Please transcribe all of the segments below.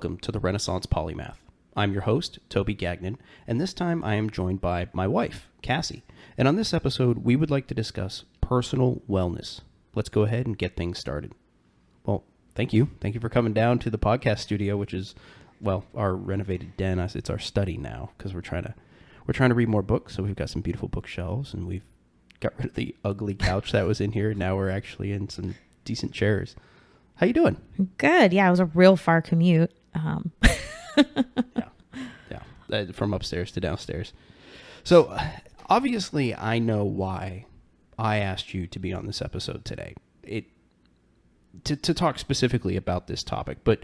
Welcome to the Renaissance Polymath. I'm your host, Toby Gagnon, and this time I am joined by my wife, Cassie. And on this episode, we would like to discuss personal wellness. Let's go ahead and get things started. Well, thank you. Thank you for coming down to the podcast studio, which is, well, our renovated den. It's our study now because we're trying to read more books. So we've got some beautiful bookshelves, and we've got rid of the ugly couch that was in here. Now we're actually in some decent chairs. How you doing? Good. Yeah, it was a real far commute. Yeah. From upstairs to downstairs. So obviously I know why I asked you to be on this episode today. To talk specifically about this topic, but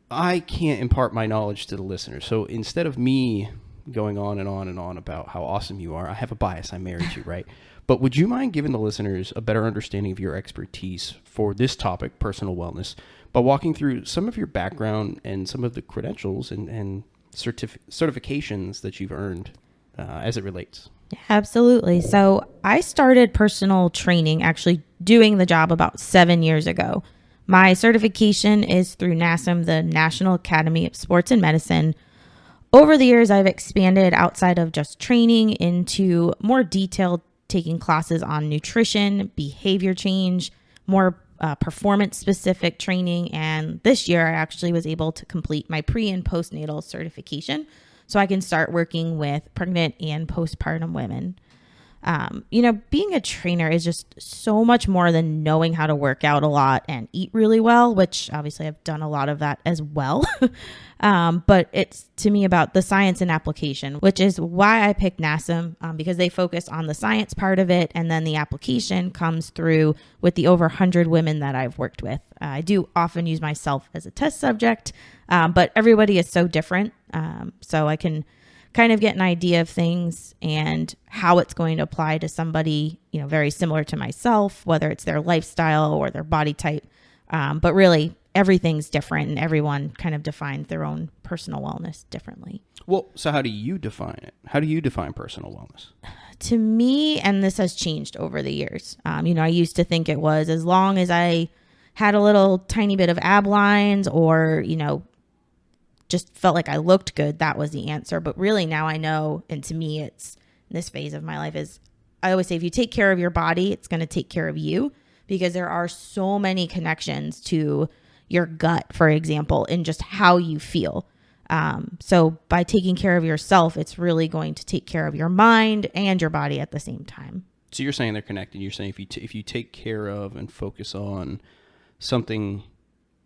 I can't impart my knowledge to the listeners. So instead of me going on and on and on about how awesome you are, I have a bias. I married you, right? But would you mind giving the listeners a better understanding of your expertise for this topic, personal wellness, by walking through some of your background and some of the credentials and certifications that you've earned as it relates? Absolutely. So I started personal training, actually doing the job about 7 years ago. My certification is through NASM, the National Academy of Sports and Medicine. Over the years, I've expanded outside of just training into more detailed taking classes on nutrition, behavior change, more performance-specific training. And this year, I actually was able to complete my pre- and postnatal certification so I can start working with pregnant and postpartum women. Being a trainer is just so much more than knowing how to work out a lot and eat really well, which obviously I've done a lot of that as well. But it's to me about the science and application, which is why I picked NASM, because they focus on the science part of it. And then the application comes through with the over 100 women that I've worked with. I do often use myself as a test subject, but everybody is so different. So I can kind of get an idea of things and how it's going to apply to somebody, very similar to myself, whether it's their lifestyle or their body type. But really, everything's different and everyone kind of defines their own personal wellness differently. Well, so how do you define it? How do you define personal wellness? To me, and this has changed over the years, I used to think it was as long as I had a little tiny bit of ab lines or, just felt like I looked good, that was the answer. But really now I know, and to me, it's this phase of my life is, I always say, if you take care of your body, it's going to take care of you, because there are so many connections to your gut, for example, in just how you feel. So by taking care of yourself, it's really going to take care of your mind and your body at the same time. So you're saying they're connected. You're saying if you take care of and focus on something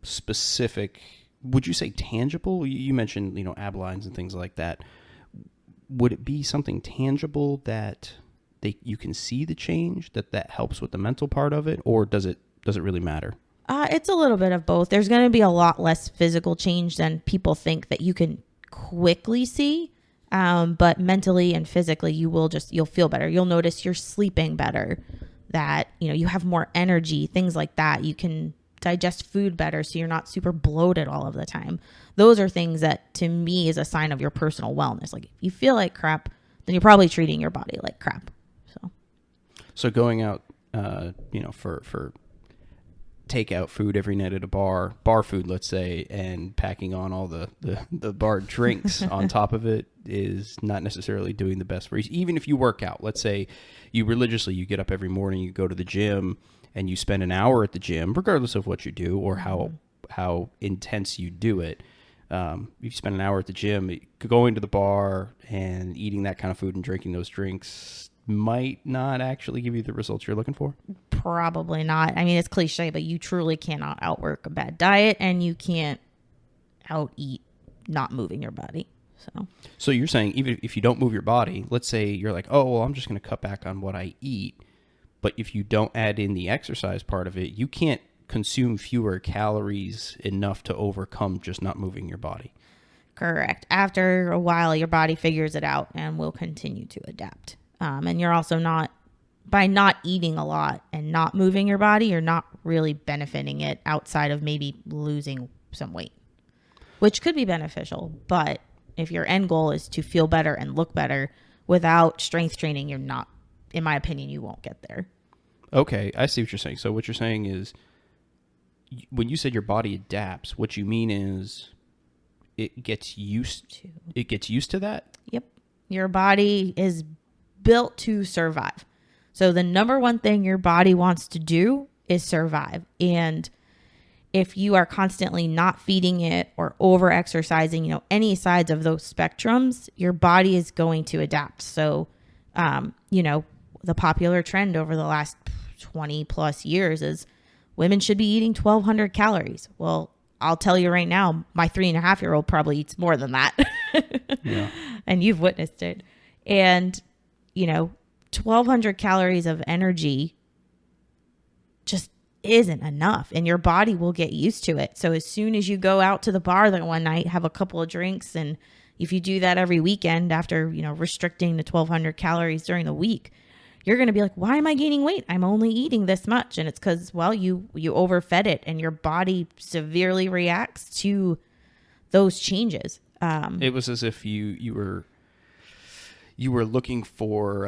specific, would you say tangible? You mentioned, ab lines and things like that. Would it be something tangible that you can see the change, that helps with the mental part of it, or does it really matter? It's a little bit of both. There's going to be a lot less physical change than people think that you can quickly see. But mentally and physically, you'll feel better. You'll notice you're sleeping better, that, you have more energy, things like that. You can digest food better, so you're not super bloated all of the time. Those are things that to me is a sign of your personal wellness. Like if you feel like crap, then you're probably treating your body like crap. So going out, for takeout food every night at a bar food, let's say, and packing on all the bar drinks on top of it is not necessarily doing the best for you. Even if you work out, let's say you get up every morning, you go to the gym, and you spend an hour at the gym, regardless of what you do or how intense you do it. You spend an hour at the gym, going to the bar and eating that kind of food and drinking those drinks might not actually give you the results you're looking for? Probably not. I mean, it's cliche, but you truly cannot outwork a bad diet, and you can't out-eat not moving your body. So you're saying even if you don't move your body, let's say you're like, oh, well, I'm just going to cut back on what I eat. But if you don't add in the exercise part of it, you can't consume fewer calories enough to overcome just not moving your body. Correct. After a while, your body figures it out and will continue to adapt. And you're also by not eating a lot and not moving your body, you're not really benefiting it outside of maybe losing some weight, which could be beneficial. But if your end goal is to feel better and look better without strength training, you're not, in my opinion, you won't get there. Okay, I see what you're saying. So what you're saying is when you said your body adapts, what you mean is it gets used to that? Yep. Your body is built to survive. So the number one thing your body wants to do is survive. And if you are constantly not feeding it or over exercising, any sides of those spectrums, your body is going to adapt. So, the popular trend over the last 20 plus years is women should be eating 1,200 calories. Well, I'll tell you right now, my 3.5-year-old probably eats more than that. Yeah. And you've witnessed it. And, 1,200 calories of energy just isn't enough, and your body will get used to it. So as soon as you go out to the bar that one night, have a couple of drinks, and if you do that every weekend after, restricting to 1,200 calories during the week, you're going to be like, why am I gaining weight? I'm only eating this much. And it's because, you overfed it, and your body severely reacts to those changes. It was as if you were looking for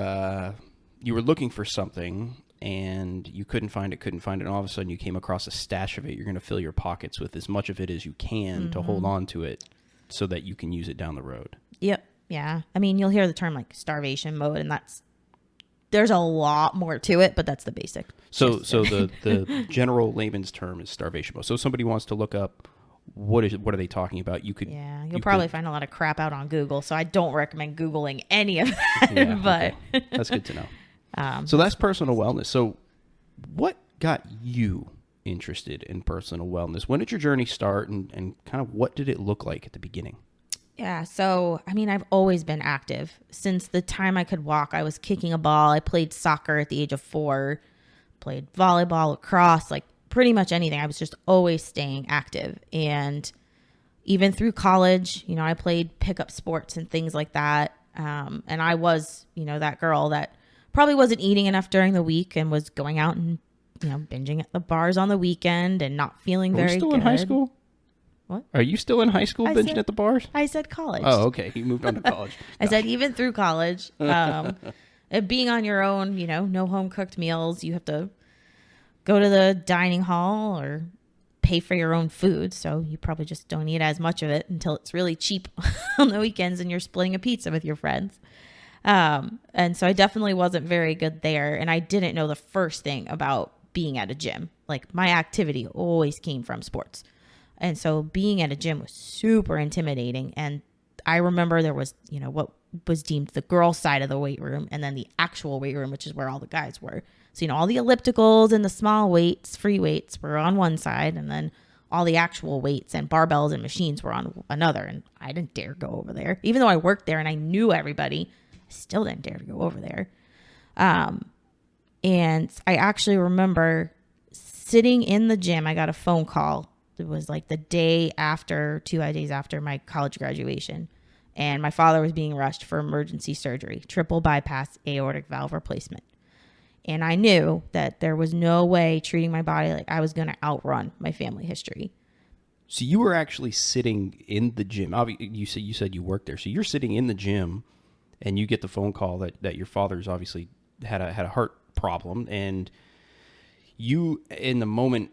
something, and you couldn't find it, and all of a sudden you came across a stash of it. You're going to fill your pockets with as much of it as you can to hold on to it so that you can use it down the road. Yep. Yeah. I mean, you'll hear the term like starvation mode, and there's a lot more to it, but that's the basic. So the general layman's term is starvation mode. So if somebody wants to look up what are they talking about, you'll probably find a lot of crap out on Google. So I don't recommend Googling any of that. Yeah, but okay. That's good to know. So that's personal wellness. So what got you interested in personal wellness? When did your journey start, and kind of what did it look like at the beginning? Yeah. So, I've always been active. Since the time I could walk, I was kicking a ball. I played soccer at the age of 4, played volleyball, lacrosse, like pretty much anything. I was just always staying active. And even through college, I played pickup sports and things like that. And I was, that girl that probably wasn't eating enough during the week and was going out and, binging at the bars on the weekend and not feeling very good. Are you still in high school? What? Are you still in high school binging at the bars? I said college. Oh, okay. You moved on to college. I said even through college. Being on your own, no home cooked meals. You have to go to the dining hall or pay for your own food. So you probably just don't eat as much of it until it's really cheap on the weekends and you're splitting a pizza with your friends. And so I definitely wasn't very good there. And I didn't know the first thing about being at a gym. Like my activity always came from sports. And so being at a gym was super intimidating. And I remember there was, what was deemed the girl side of the weight room, and then the actual weight room, which is where all the guys were. So, all the ellipticals and the small weights, free weights were on one side, and then all the actual weights and barbells and machines were on another. And I didn't dare go over there. Even though I worked there and I knew everybody, I still didn't dare to go over there. And I actually remember sitting in the gym. I got a phone call. It was like the day after, 2 days after my college graduation. And my father was being rushed for emergency surgery, triple bypass aortic valve replacement. And I knew that there was no way treating my body like I was going to outrun my family history. So you were actually sitting in the gym. You said you worked there. So you're sitting in the gym, and you get the phone call that your father's obviously had a heart problem, and you in the moment,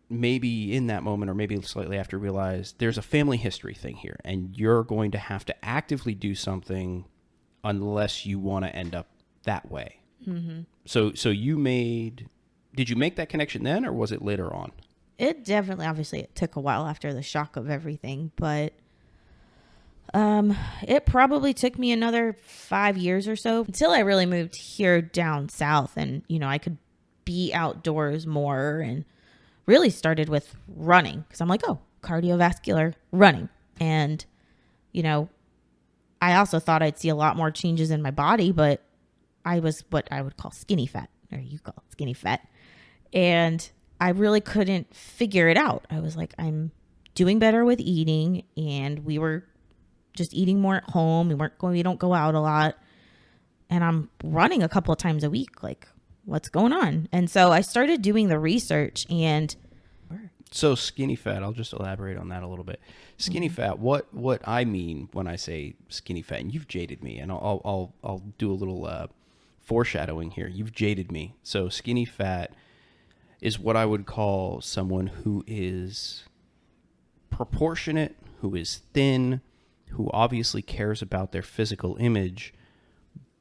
maybe in that moment or maybe slightly after, realize there's a family history thing here, and you're going to have to actively do something unless you want to end up that way. Mm-hmm. So did you make that connection then, or was it later on? It definitely, obviously it took a while after the shock of everything, but it probably took me another 5 years or so until I really moved here down south, and, I could be outdoors more, and really started with running, because I'm like, oh, cardiovascular running. And, I also thought I'd see a lot more changes in my body, but I was what I would call skinny fat, or you call it skinny fat. And I really couldn't figure it out. I was like, I'm doing better with eating, and we were just eating more at home. We don't go out a lot. And I'm running a couple of times a week. Like, what's going on? And so I started doing the research. And so skinny fat, I'll just elaborate on that a little bit. Skinny fat, what I mean when I say skinny fat, and you've jaded me, and I'll do a little foreshadowing here. You've jaded me. So skinny fat is what I would call someone who is proportionate, who is thin, who obviously cares about their physical image,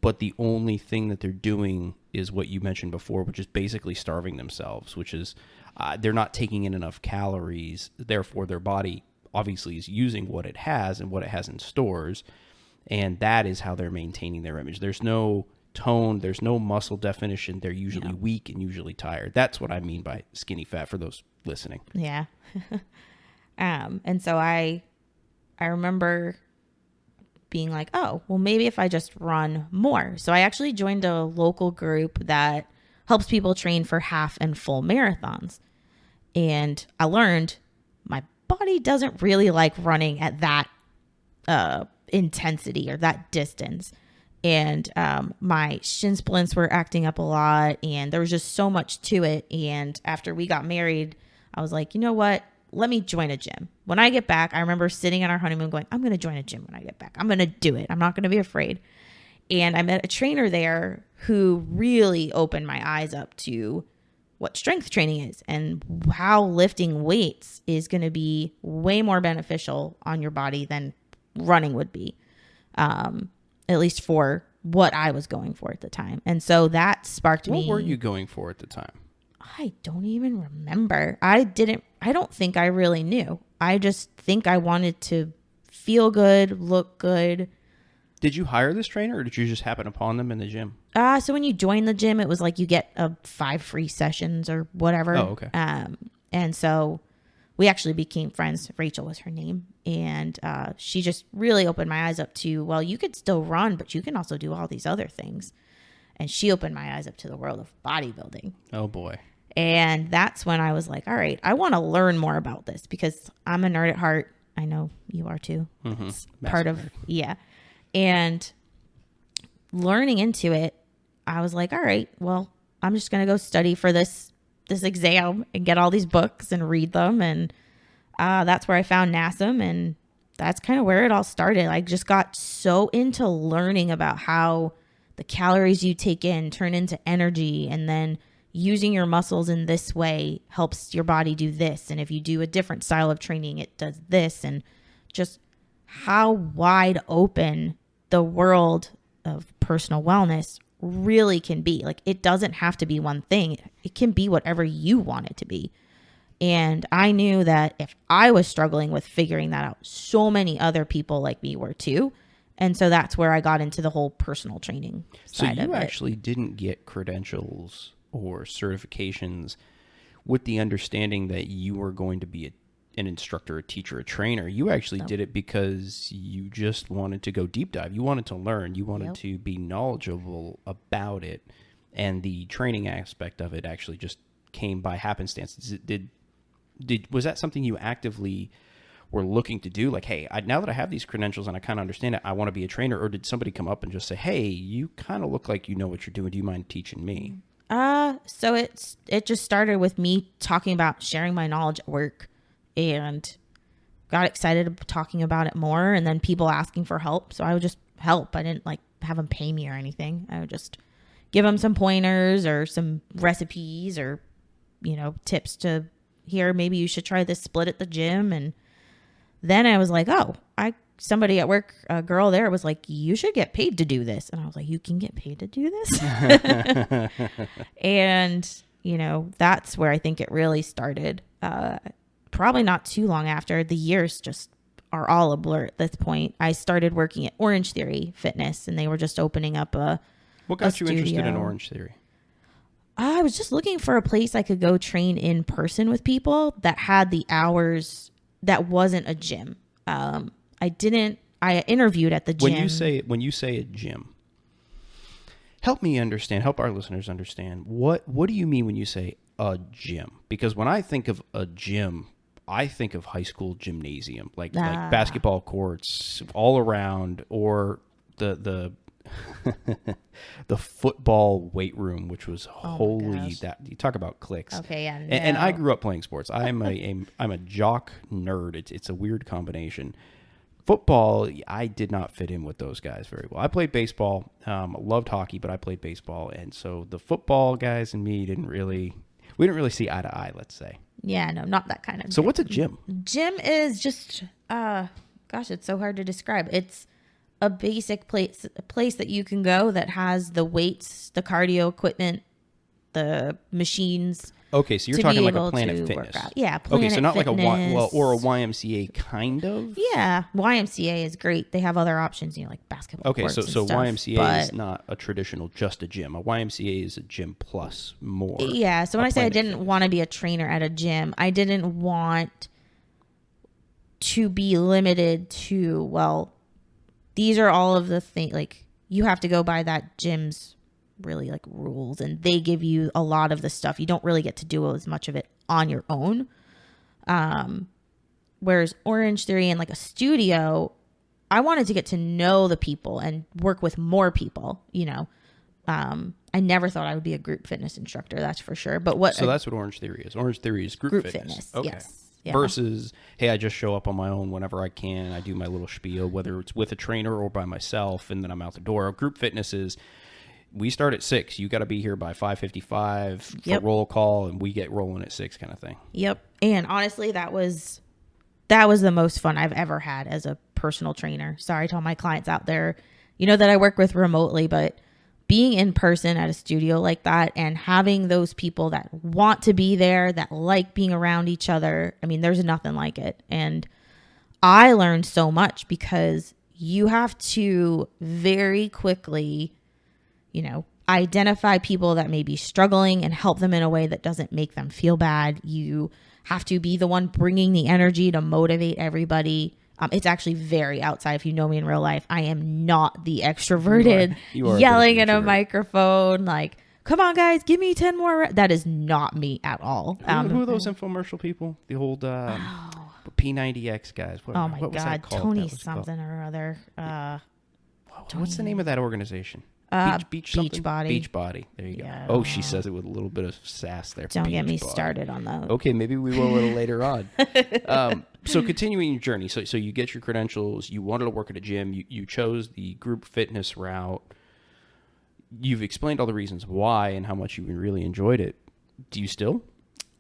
but the only thing that they're doing is what you mentioned before, which is basically starving themselves, which is they're not taking in enough calories. Therefore, their body obviously is using what it has and what it has in stores, and that is how they're maintaining their image. There's no tone, there's no muscle definition. They're usually weak and usually tired. That's what I mean by skinny fat for those listening. Yeah. And so I remember being like, oh, well, maybe if I just run more. So I actually joined a local group that helps people train for half and full marathons. And I learned my body doesn't really like running at that intensity or that distance. And my shin splints were acting up a lot, and there was just so much to it. And after we got married, I was like, you know what? Let me join a gym. When I get back, I remember sitting on our honeymoon going, I'm going to join a gym when I get back. I'm going to do it. I'm not going to be afraid. And I met a trainer there who really opened my eyes up to what strength training is and how lifting weights is going to be way more beneficial on your body than running would be, at least for what I was going for at the time. And so that sparked me. What were you going for at the time? I don't even remember. I don't think I really knew. I just think I wanted to feel good, look good. Did you hire this trainer, or did you just happen upon them in the gym? So when you join the gym, it was like you get 5 free sessions or whatever. Oh, okay. And so we actually became friends. Rachel was her name. And she just really opened my eyes up to, well, you could still run, but you can also do all these other things. And she opened my eyes up to the world of bodybuilding. Oh, boy. And that's when I was like, all right, I want to learn more about this because I'm a nerd at heart. I know you are too. Mm-hmm. It's part of, yeah. And learning into it, I was like, all right, well, I'm just going to go study for this exam and get all these books and read them. And that's where I found NASM. And that's kind of where it all started. I just got so into learning about how the calories you take in turn into energy, and then using your muscles in this way helps your body do this. And if you do a different style of training, it does this. And just how wide open the world of personal wellness really can be. Like, it doesn't have to be one thing. It can be whatever you want it to be. And I knew that if I was struggling with figuring that out, so many other people like me were too. And so that's where I got into the whole personal training side of it. So you actually didn't get credentials or certifications with the understanding that you were going to be an instructor, a teacher, a trainer. You actually did it because you just wanted to go deep dive. You wanted to learn. You wanted to be knowledgeable about it. And the training aspect of it actually just came by happenstance. Was that something you actively were looking to do? Like, hey, now that I have these credentials and I kind of understand it, I want to be a trainer. Or did somebody come up and just say, hey, you kind of look like you know what you're doing. Do you mind teaching me? So it just started with me talking about sharing my knowledge at work, and got excited talking about it more, and then people asking for help. So I would just help. I didn't like have them pay me or anything. I would just give them some pointers or some recipes or, tips to here. Maybe you should try this split at the gym. And then I was like, somebody at work, a girl there was like, you should get paid to do this. And I was like, you can get paid to do this? And, that's where I think it really started. Probably not too long after. The years just are all a blur at this point. I started working at Orange Theory Fitness, and they were just opening up What got you interested in Orange Theory? I was just looking for a place I could go train in person with people that had the hours that wasn't a gym. I interviewed at the gym. When you say a gym, help our listeners understand. What do you mean when you say a gym? Because when I think of a gym, I think of high school gymnasium, like basketball courts all around, or the the football weight room, which was that you talk about clicks. Okay, yeah. No. And I grew up playing sports. I'm a jock nerd. It's a weird combination. Football, I did not fit in with those guys very well. I played baseball. Loved hockey, but I played baseball, and so the football guys and me we didn't really see eye to eye, let's say. Yeah, no, not that kind of So gym. what's a gym? Gym is just, gosh, it's so hard to describe. It's a basic place that you can go that has the weights, the cardio equipment, the machines. Okay, so you're talking like a Planet Fitness. Yeah, Planet Okay, so not Fitness. like or a YMCA kind of? Yeah, YMCA is great. They have other options, like basketball Okay, courts so and stuff, YMCA is not a traditional just a gym. A YMCA is a gym plus more. Yeah, so when I say I didn't want to be a trainer at a gym, I didn't want to be limited to, well, these are all of the things, like you have to go by that gym's really like rules, and they give you a lot of the stuff. You don't really get to do as much of it on your own. Whereas Orange Theory and like a studio, I wanted to get to know the people and work with more people, I never thought I would be a group fitness instructor, that's for sure. But that's what Orange Theory is. Orange Theory is group fitness. Okay. Yes. Yeah. Versus, hey, I just show up on my own whenever I can. I do my little spiel, whether it's with a trainer or by myself, and then I'm out the door. Group fitness is, we start at 6. You got to be here by 5:55 for roll call, and we get rolling at 6 kind of thing. Yep. And honestly, that was the most fun I've ever had as a personal trainer. Sorry to all my clients out there, that I work with remotely, but being in person at a studio like that and having those people that want to be there, that like being around each other, I mean, there's nothing like it. And I learned so much because you have to very quickly, identify people that may be struggling and help them in a way that doesn't make them feel bad. You have to be the one bringing the energy to motivate everybody. It's actually very outside. If you know me in real life, I am not the extroverted, you are yelling at a microphone, like, come on, guys, give me 10 more. That is not me at all. Who are those infomercial people? The old P90X guys. What was that called? Tony something or other. What's the name of that organization? Beach Body. Beach Body. There you go. Oh, she says it with a little bit of sass there. Don't get me started on that. Okay, maybe we will a little later on. So continuing your journey. So you get your credentials. You wanted to work at a gym. You chose the group fitness route. You've explained all the reasons why and how much you really enjoyed it. Do you still?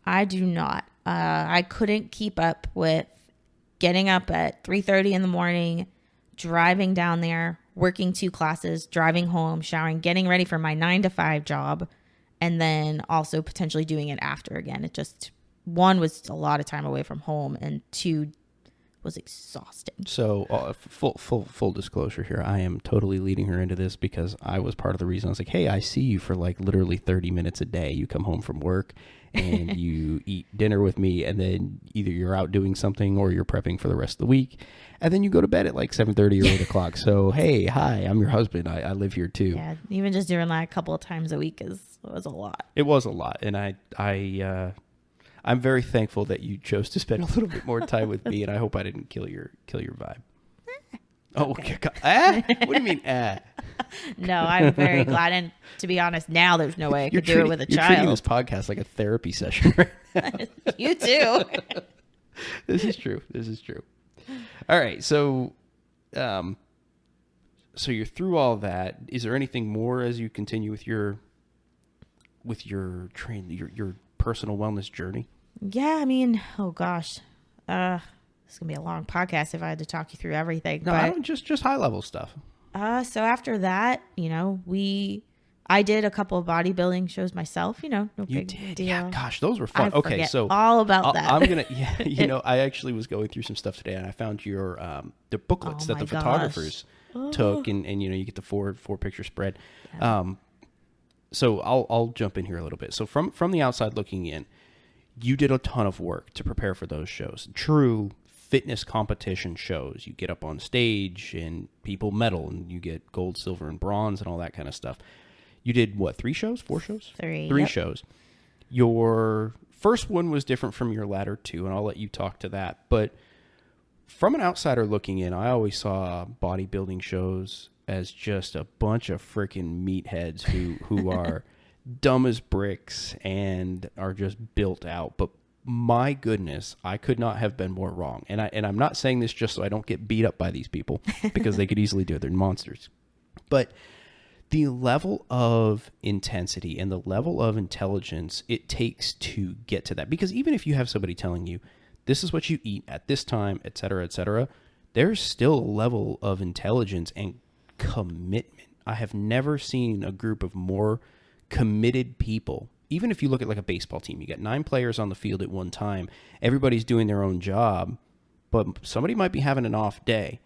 I do not. I couldn't keep up with getting up at 3:30 in the morning, driving down there, working 2 classes, driving home, showering, getting ready for my 9-to-5 job, and then also potentially doing it after again. It just, 1 was a lot of time away from home, and 2 was exhausting. So full disclosure here, I am totally leading her into this because I was part of the reason. I was like, hey, I see you for like literally 30 minutes a day. You come home from work and you eat dinner with me, and then either you're out doing something or you're prepping for the rest of the week, and then you go to bed at like 7:30 or 8 o'clock. So, hey, hi, I'm your husband. I live here too. Yeah, even just doing that a couple of times a week was a lot. It was a lot, and I'm very thankful that you chose to spend a little bit more time with me, and I hope I didn't kill your vibe. Oh, okay. What do you mean, No, I'm very glad. And to be honest, now there's no way I could do it with a You're child. treating this podcast like a therapy session right now. You too. This is true. All right. So, so you're through all that. Is there anything more as you continue with your personal wellness journey? Yeah, I mean, oh gosh. This is going to be a long podcast if I had to talk you through everything. No, I don't, just high level stuff. So after that, I did a couple of bodybuilding shows myself, no You big did? deal. Yeah, gosh, those were fun. Okay, so all about that. I'm going to, I actually was going through some stuff today, and I found your, the booklets that the photographers took, and you get the four picture spread. Yeah. So I'll jump in here a little bit. So from the outside looking in, you did a ton of work to prepare for those shows. True fitness competition shows. You get up on stage and people medal, and you get gold, silver, and bronze and all that kind of stuff. You did what, 3 shows, 4 shows? 3 yep. shows. Your first one was different from your latter 2, and I'll let you talk to that. But from an outsider looking in, I always saw bodybuilding shows as just a bunch of freaking meatheads who are dumb as bricks and are just built out. But my goodness, I could not have been more wrong. And I'm not saying this just so I don't get beat up by these people, because they could easily do it. They're monsters. But the level of intensity and the level of intelligence it takes to get to that. Because even if you have somebody telling you, this is what you eat at this time, et cetera, there's still a level of intelligence and commitment. I have never seen a group of more committed people. Even if you look at like a baseball team, you got 9 players on the field at one time. Everybody's doing their own job, but somebody might be having an off day.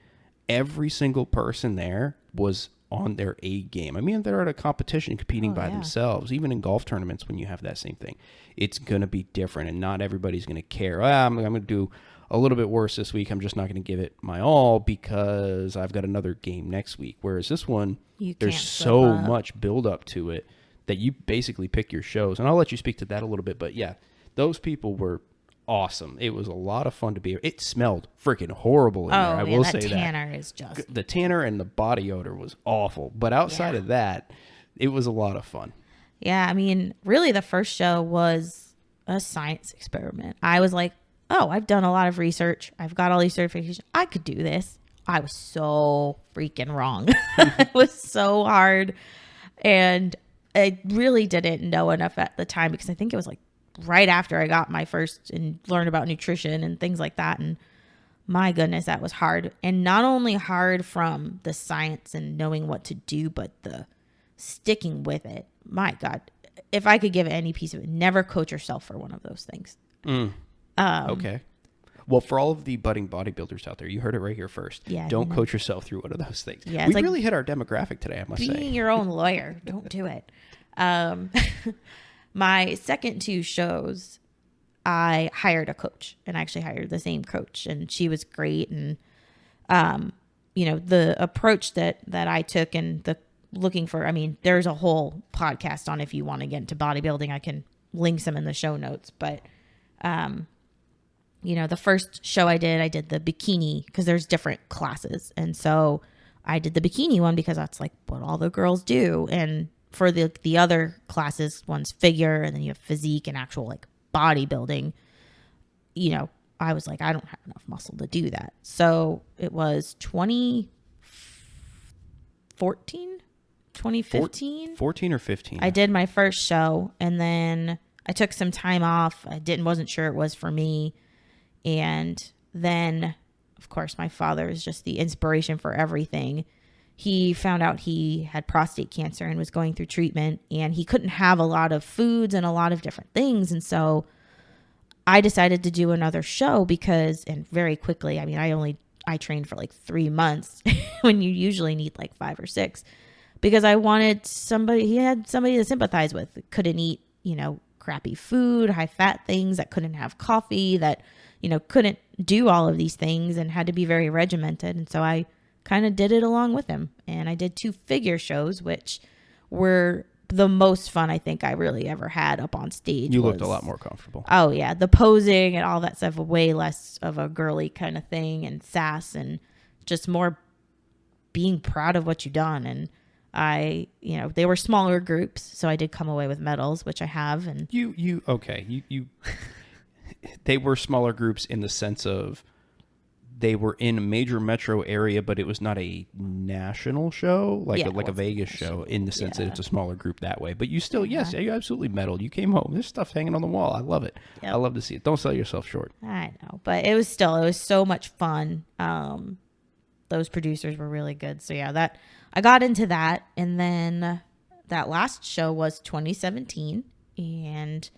Every single person there was on their A game. I mean, they're at a competition competing by themselves. Even in golf tournaments, when you have that same thing, it's going to be different, and not everybody's going to care. I'm going to do a little bit worse this week. I'm just not going to give it my all because I've got another game next week. Whereas this one, there's so much build up to it that you basically pick your shows. And I'll let you speak to that a little bit. But yeah, those people were awesome. It was a lot of fun to be. It smelled freaking horrible in there. I will say that. Tanner is just the tanner and the body odor was awful. But outside of that, it was a lot of fun. Yeah, I mean, really, the first show was a science experiment. I was like, oh, I've done a lot of research. I've got all these certifications. I could do this. I was so freaking wrong. It was so hard. And I really didn't know enough at the time because I think it was like right after I got my first and learned about nutrition and things like that. And my goodness, that was hard. And not only hard from the science and knowing what to do, but the sticking with it. My God, if I could give any piece of it, never coach yourself for one of those things. Okay. Well, for all of the budding bodybuilders out there, you heard it right here first. Yeah, don't coach yourself through one of those things. Yeah, we really hit our demographic today, I must say. Being your own lawyer, don't do it. My second 2 shows, I hired a coach, and I actually hired the same coach, and she was great. And, the approach that I took and the looking for, I mean, there's a whole podcast on if you want to get into bodybuilding. I can link some in the show notes, but, the first show I did the bikini because there's different classes. And so I did the bikini one because that's like what all the girls do. And for the other classes, one's figure, and then you have physique and actual like bodybuilding. I was like, I don't have enough muscle to do that. So it was 2015. 14 or 15. I did my first show, and then I took some time off. Wasn't sure it was for me. And then, of course, my father is just the inspiration for everything. He found out he had prostate cancer and was going through treatment, and he couldn't have a lot of foods and a lot of different things. And so I decided to do another show and very quickly, I mean, I trained for like 3 months when you usually need like 5 or 6, because I wanted he had somebody to sympathize with. Couldn't eat, crappy food, high fat things, that couldn't have coffee, that, couldn't do all of these things and had to be very regimented. And so I kind of did it along with him. And I did 2 figure shows, which were the most fun I think I really ever had up on stage. You looked a lot more comfortable. Oh, yeah. The posing and all that stuff, way less of a girly kind of thing, and sass, and just more being proud of what you've done. And they were smaller groups, so I did come away with medals, which I have. And you they were smaller groups in the sense of they were in a major metro area, but it was not a national show, like a Vegas show, in the sense that it's a smaller group that way. But you still, you absolutely medaled. You came home. There's stuff hanging on the wall. I love it. Yep. I love to see it. Don't sell yourself short. I know, but it was so much fun. Those producers were really good. So yeah, I got into that. And then that last show was 2017. And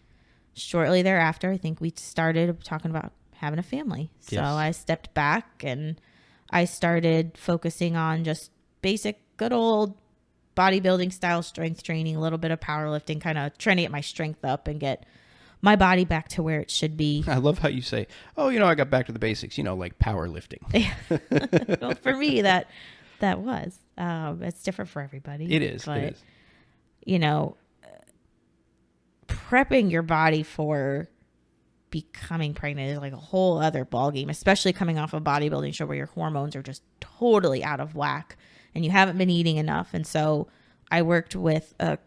shortly thereafter, I think we started talking about having a family. So I stepped back and I started focusing on just basic, good old bodybuilding style strength training, a little bit of powerlifting, kind of trying to get my strength up and get my body back to where it should be. I love how you say, I got back to the basics, like powerlifting. Well, for me, that was. It's different for everybody. It is. But, prepping your body for becoming pregnant is like a whole other ballgame, especially coming off a bodybuilding show where your hormones are just totally out of whack and you haven't been eating enough. And so I worked with a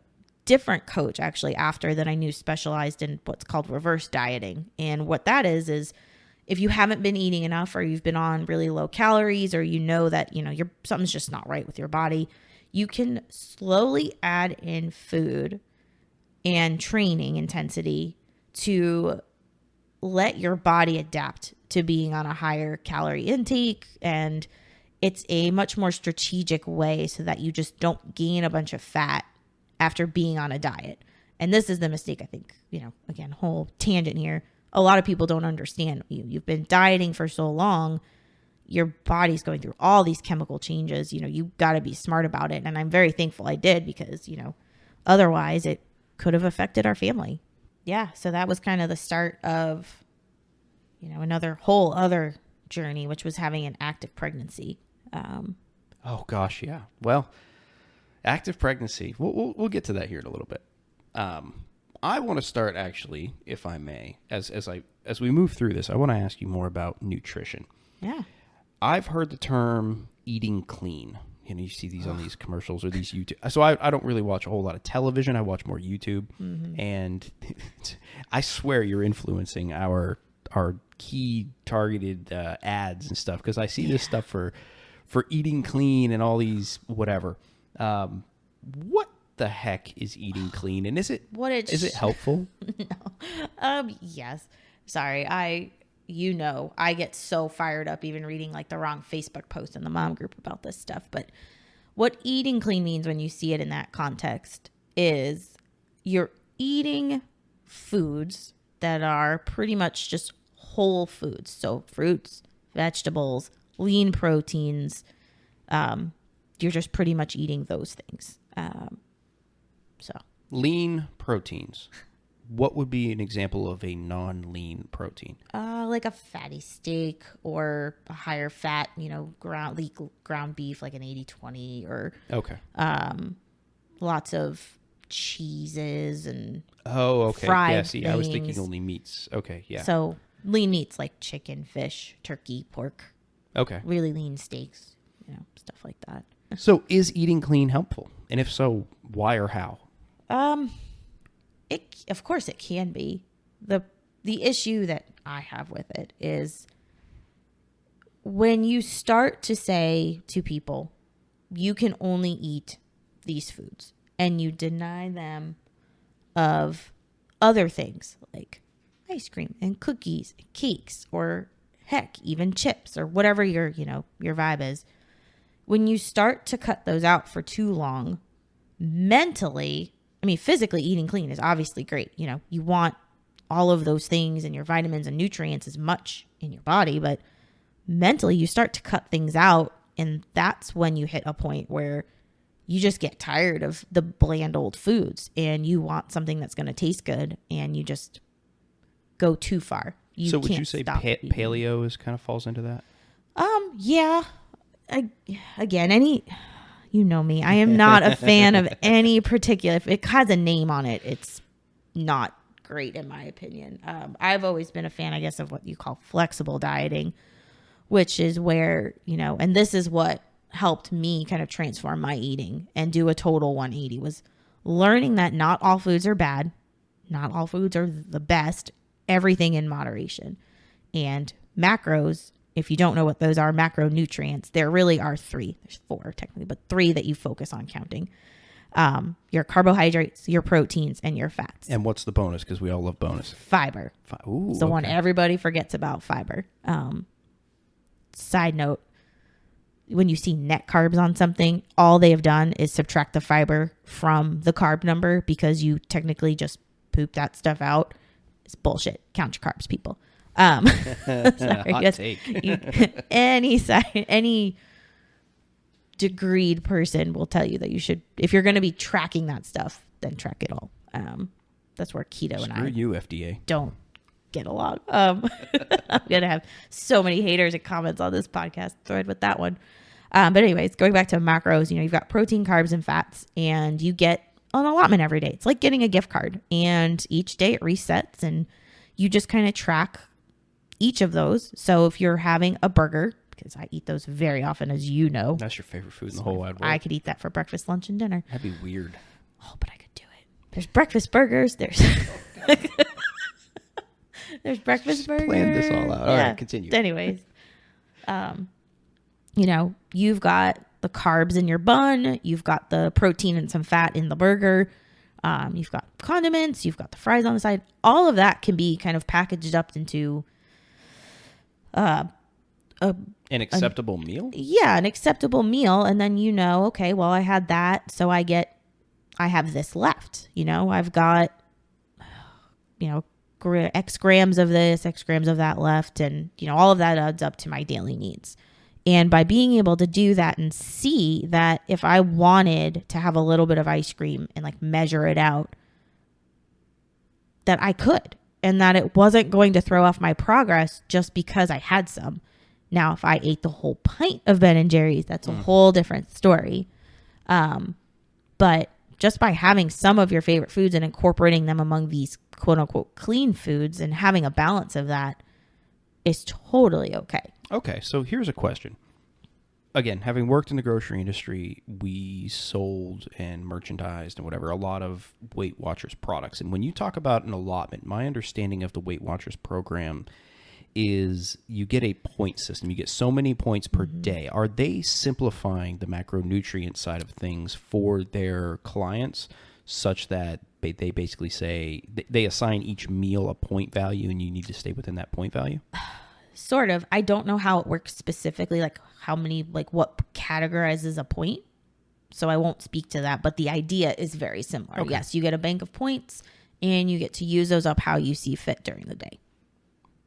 different coach actually after that I knew specialized in what's called reverse dieting. And what that is if you haven't been eating enough, or you've been on really low calories, or that, something's just not right with your body, you can slowly add in food and training intensity to let your body adapt to being on a higher calorie intake. And it's a much more strategic way so that you just don't gain a bunch of fat after being on a diet. And this is the mistake, I think, again, whole tangent here. A lot of people don't understand. You've been dieting for so long, your body's going through all these chemical changes. You got to be smart about it. And I'm very thankful I did because, otherwise it could have affected our family. Yeah. So that was kind of the start of, another whole other journey, which was having an active pregnancy. Oh gosh. Yeah. Well, active pregnancy. We'll get to that here in a little bit. I want to start actually, if I may, as we move through this, I want to ask you more about nutrition. Yeah. I've heard the term eating clean. You see these on these commercials or these YouTube. So I don't really watch a whole lot of television. I watch more YouTube. Mm-hmm. And I swear you're influencing our key targeted ads and stuff, because I see this stuff for eating clean and all these whatever. What the heck is eating clean, and is it helpful? No. Yes. Sorry. I get so fired up even reading like the wrong Facebook post in the mom group about this stuff. But what eating clean means when you see it in that context is you're eating foods that are pretty much just whole foods. So fruits, vegetables, lean proteins. You're just pretty much eating those things. So lean proteins. What would be an example of a non-lean protein? Like a fatty steak or a higher fat, ground beef, like an 80-20, or okay. Lots of cheeses and fried yeah, see, things. I was thinking only meats. Okay, yeah. So lean meats like chicken, fish, turkey, pork. Okay. Really lean steaks, stuff like that. So is eating clean helpful? And if so, why or how? Of course it can be. The issue that I have with it is when you start to say to people, you can only eat these foods, and you deny them of other things like ice cream and cookies, and cakes, or heck, even chips, or whatever your vibe is. When you start to cut those out for too long, physically eating clean is obviously great. You want all of those things and your vitamins and nutrients as much in your body, but mentally you start to cut things out. And that's when you hit a point where you just get tired of the bland old foods and you want something that's going to taste good, and you just go too far. So would you say paleo falls into that? Yeah. Again, you know me, I am not a fan of any particular, if it has a name on it, it's not great in my opinion. I've always been a fan, I guess, of what you call flexible dieting, which is where, and this is what helped me kind of transform my eating and do a total 180, was learning that not all foods are bad. Not all foods are the best, everything in moderation. And macros, if you don't know what those are, macronutrients, there really are 3. There's 4 technically, but 3 that you focus on counting. Your carbohydrates, your proteins, and your fats. And what's the bonus? Because we all love bonus. Fiber. Ooh, it's the one everybody forgets about, fiber. Side note, when you see net carbs on something, all they have done is subtract the fiber from the carb number, because you technically just poop that stuff out. It's bullshit. Count your carbs, people. Sorry, hot take. Any degreed person will tell you that you should, if you're going to be tracking that stuff, then track it all. That's where keto and I you, FDA. don't get along. I'm going to have so many haters and comments on this podcast thread with that one. But anyways, going back to macros, you've got protein, carbs, and fats, and you get an allotment every day. It's like getting a gift card, and each day it resets, and you just kind of track each of those. So if you're having a burger, because I eat those very often, as you know. That's your favorite food in the whole wide world. I could eat that for breakfast, lunch, and dinner. That'd be weird. Oh, but I could do it. There's breakfast burgers. There's there's breakfast burgers. Plan this all out. All right, continue. Anyways, you've got the carbs in your bun, you've got the protein and some fat in the burger, you've got condiments, you've got the fries on the side. All of that can be kind of packaged up into an acceptable meal? Yeah, an acceptable meal. And then, okay, well, I had that, so I have this left. I've got, X grams of this, X grams of that left. And, all of that adds up to my daily needs. And by being able to do that and see that if I wanted to have a little bit of ice cream and like measure it out, that I could, and that it wasn't going to throw off my progress just because I had some. Now, if I ate the whole pint of Ben and Jerry's, that's a whole different story. But just by having some of your favorite foods and incorporating them among these quote unquote clean foods and having a balance of that is totally okay. Okay, so here's a question. Again, having worked in the grocery industry, we sold and merchandised and whatever, a lot of Weight Watchers products. And when you talk about an allotment, my understanding of the Weight Watchers program is you get a point system. You get so many points per day. Are they simplifying the macronutrient side of things for their clients such that they basically say they assign each meal a point value and you need to stay within that point value? Sort of. I don't know how it works specifically, like how many, like what categorizes a point. So I won't speak to that, but the idea is very similar. Okay. Yes, you get a bank of points and you get to use those up how you see fit during the day.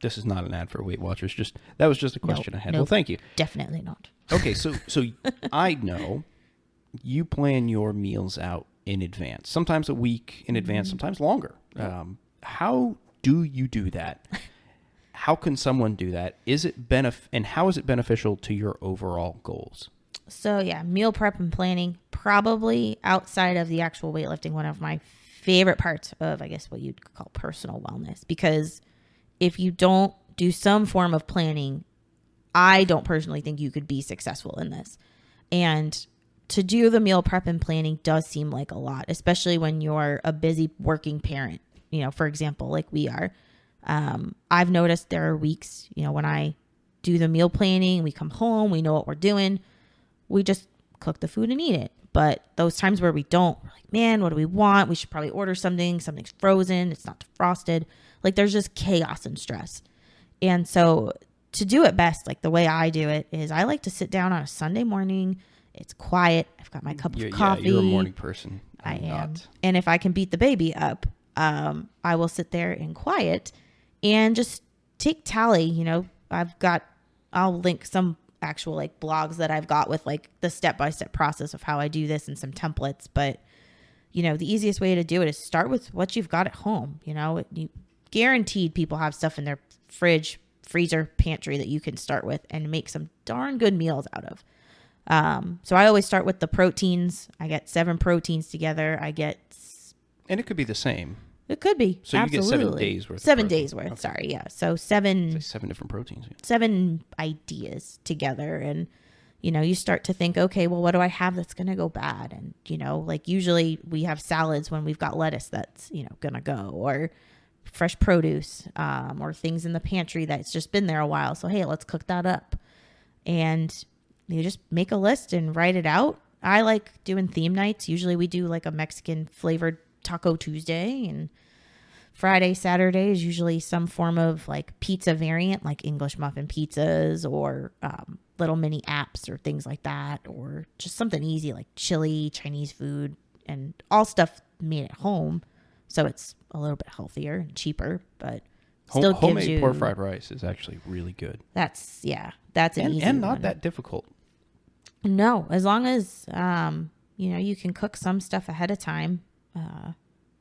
This is not an ad for Weight Watchers. That was just a question I had. Well, thank you. Definitely not. Okay, so I know you plan your meals out in advance, sometimes a week in advance, sometimes longer. How do you do that? How can someone do that? And how is it beneficial to your overall goals? So yeah, meal prep and planning, probably outside of the actual weightlifting, one of my favorite parts of, I guess, what you'd call personal wellness. Because if you don't do some form of planning, I don't personally think you could be successful in this. And to do the meal prep and planning does seem like a lot, especially when you're a busy working parent, for example, like we are. I've noticed there are weeks, when I do the meal planning, we come home, we know what we're doing. We just cook the food and eat it. But those times where we don't, we're like, man, what do we want? We should probably order something. Something's frozen. It's not defrosted. Like there's just chaos and stress. And so to do it best, like the way I do it is I like to sit down on a Sunday morning. It's quiet. I've got my cup of coffee. Yeah, you're a morning person. I am. And if I can beat the baby up, I will sit there in quiet and just take tally. I'll link some actual like blogs that I've got with like the step-by-step process of how I do this and some templates. But, the easiest way to do it is start with what you've got at home. You guaranteed people have stuff in their fridge, freezer, pantry that you can start with and make some darn good meals out of. So I always start with the proteins. I get 7 proteins together. And it could be the same. It could be. So absolutely. You get 7 days worth. 7 days worth. Okay. Sorry. Yeah. So 7 different proteins. Yeah. 7 ideas together. And, you start to think, okay, well, what do I have that's going to go bad? And, like usually we have salads when we've got lettuce that's, going to go, or fresh produce, or things in the pantry that's just been there a while. So, hey, let's cook that up. And you just make a list and write it out. I like doing theme nights. Usually we do like a Mexican flavored Taco Tuesday, and Friday, Saturday is usually some form of like pizza variant, like English muffin pizzas or little mini apps or things like that, or just something easy like chili, Chinese food, and all stuff made at home. So it's a little bit healthier and cheaper, but still homemade gives you... pork fried rice is actually really good. That's an easy and not one. that difficult. No, as long as you can cook some stuff ahead of time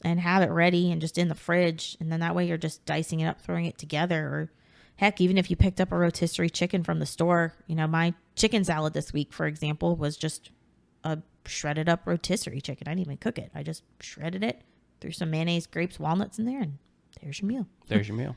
and have it ready and just in the fridge, and then that way you're just dicing it up, throwing it together. Or heck, even if you picked up a rotisserie chicken from the store, my chicken salad this week, for example, was just a shredded up rotisserie chicken. I didn't even cook it. I just shredded it, threw some mayonnaise, grapes, walnuts in there, and there's your meal. There's your meal.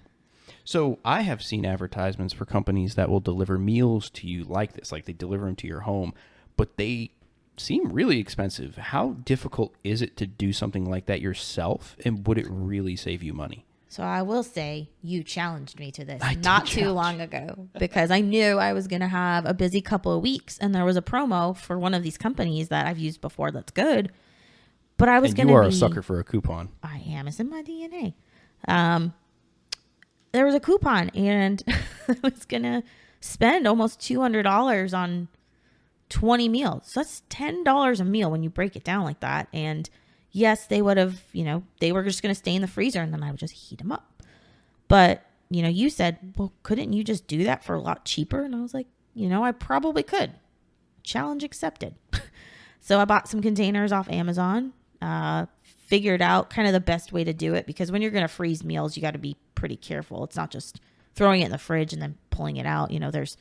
So I have seen advertisements for companies that will deliver meals to you like this, like they deliver them to your home, but they seem really expensive. How difficult is it to do something like that yourself, and would it really save you money? So I will say you challenged me to this I did not too challenge. long ago because I knew I was going to have a busy couple of weeks, and there was a promo for one of these companies that I've used before that's good. But I was And going to you be are a sucker for a coupon. I am. It's in my DNA. There was a coupon, and I was going to spend almost $200 on 20 meals. So that's $10 a meal when you break it down like that. And yes, they would have, they were just going to stay in the freezer and then I would just heat them up. But, you said, well, couldn't you just do that for a lot cheaper? And I was like, I probably could. Challenge accepted. So I bought some containers off Amazon, figured out kind of the best way to do it, because when you're going to freeze meals, you got to be pretty careful. It's not just throwing it in the fridge and then pulling it out. There's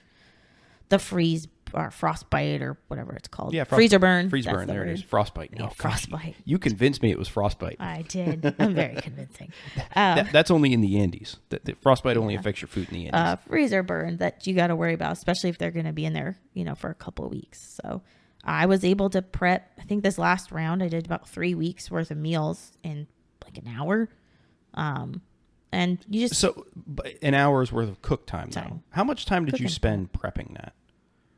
the freeze or frostbite or whatever it's called. Yeah, freezer burn. Freeze burn. There it is. Frostbite. Yeah, frostbite. You convinced me it was frostbite. I did. I'm very convincing. That's only in the Andes. The frostbite only affects your food in the Andes. Freezer burn that you got to worry about, especially if they're going to be in there, for a couple of weeks. So I was able to prep. I think this last round I did about 3 weeks worth of meals in like an hour. And you just an hour's worth of cook time. Though. Time. How much time did you Cooking. spend prepping that?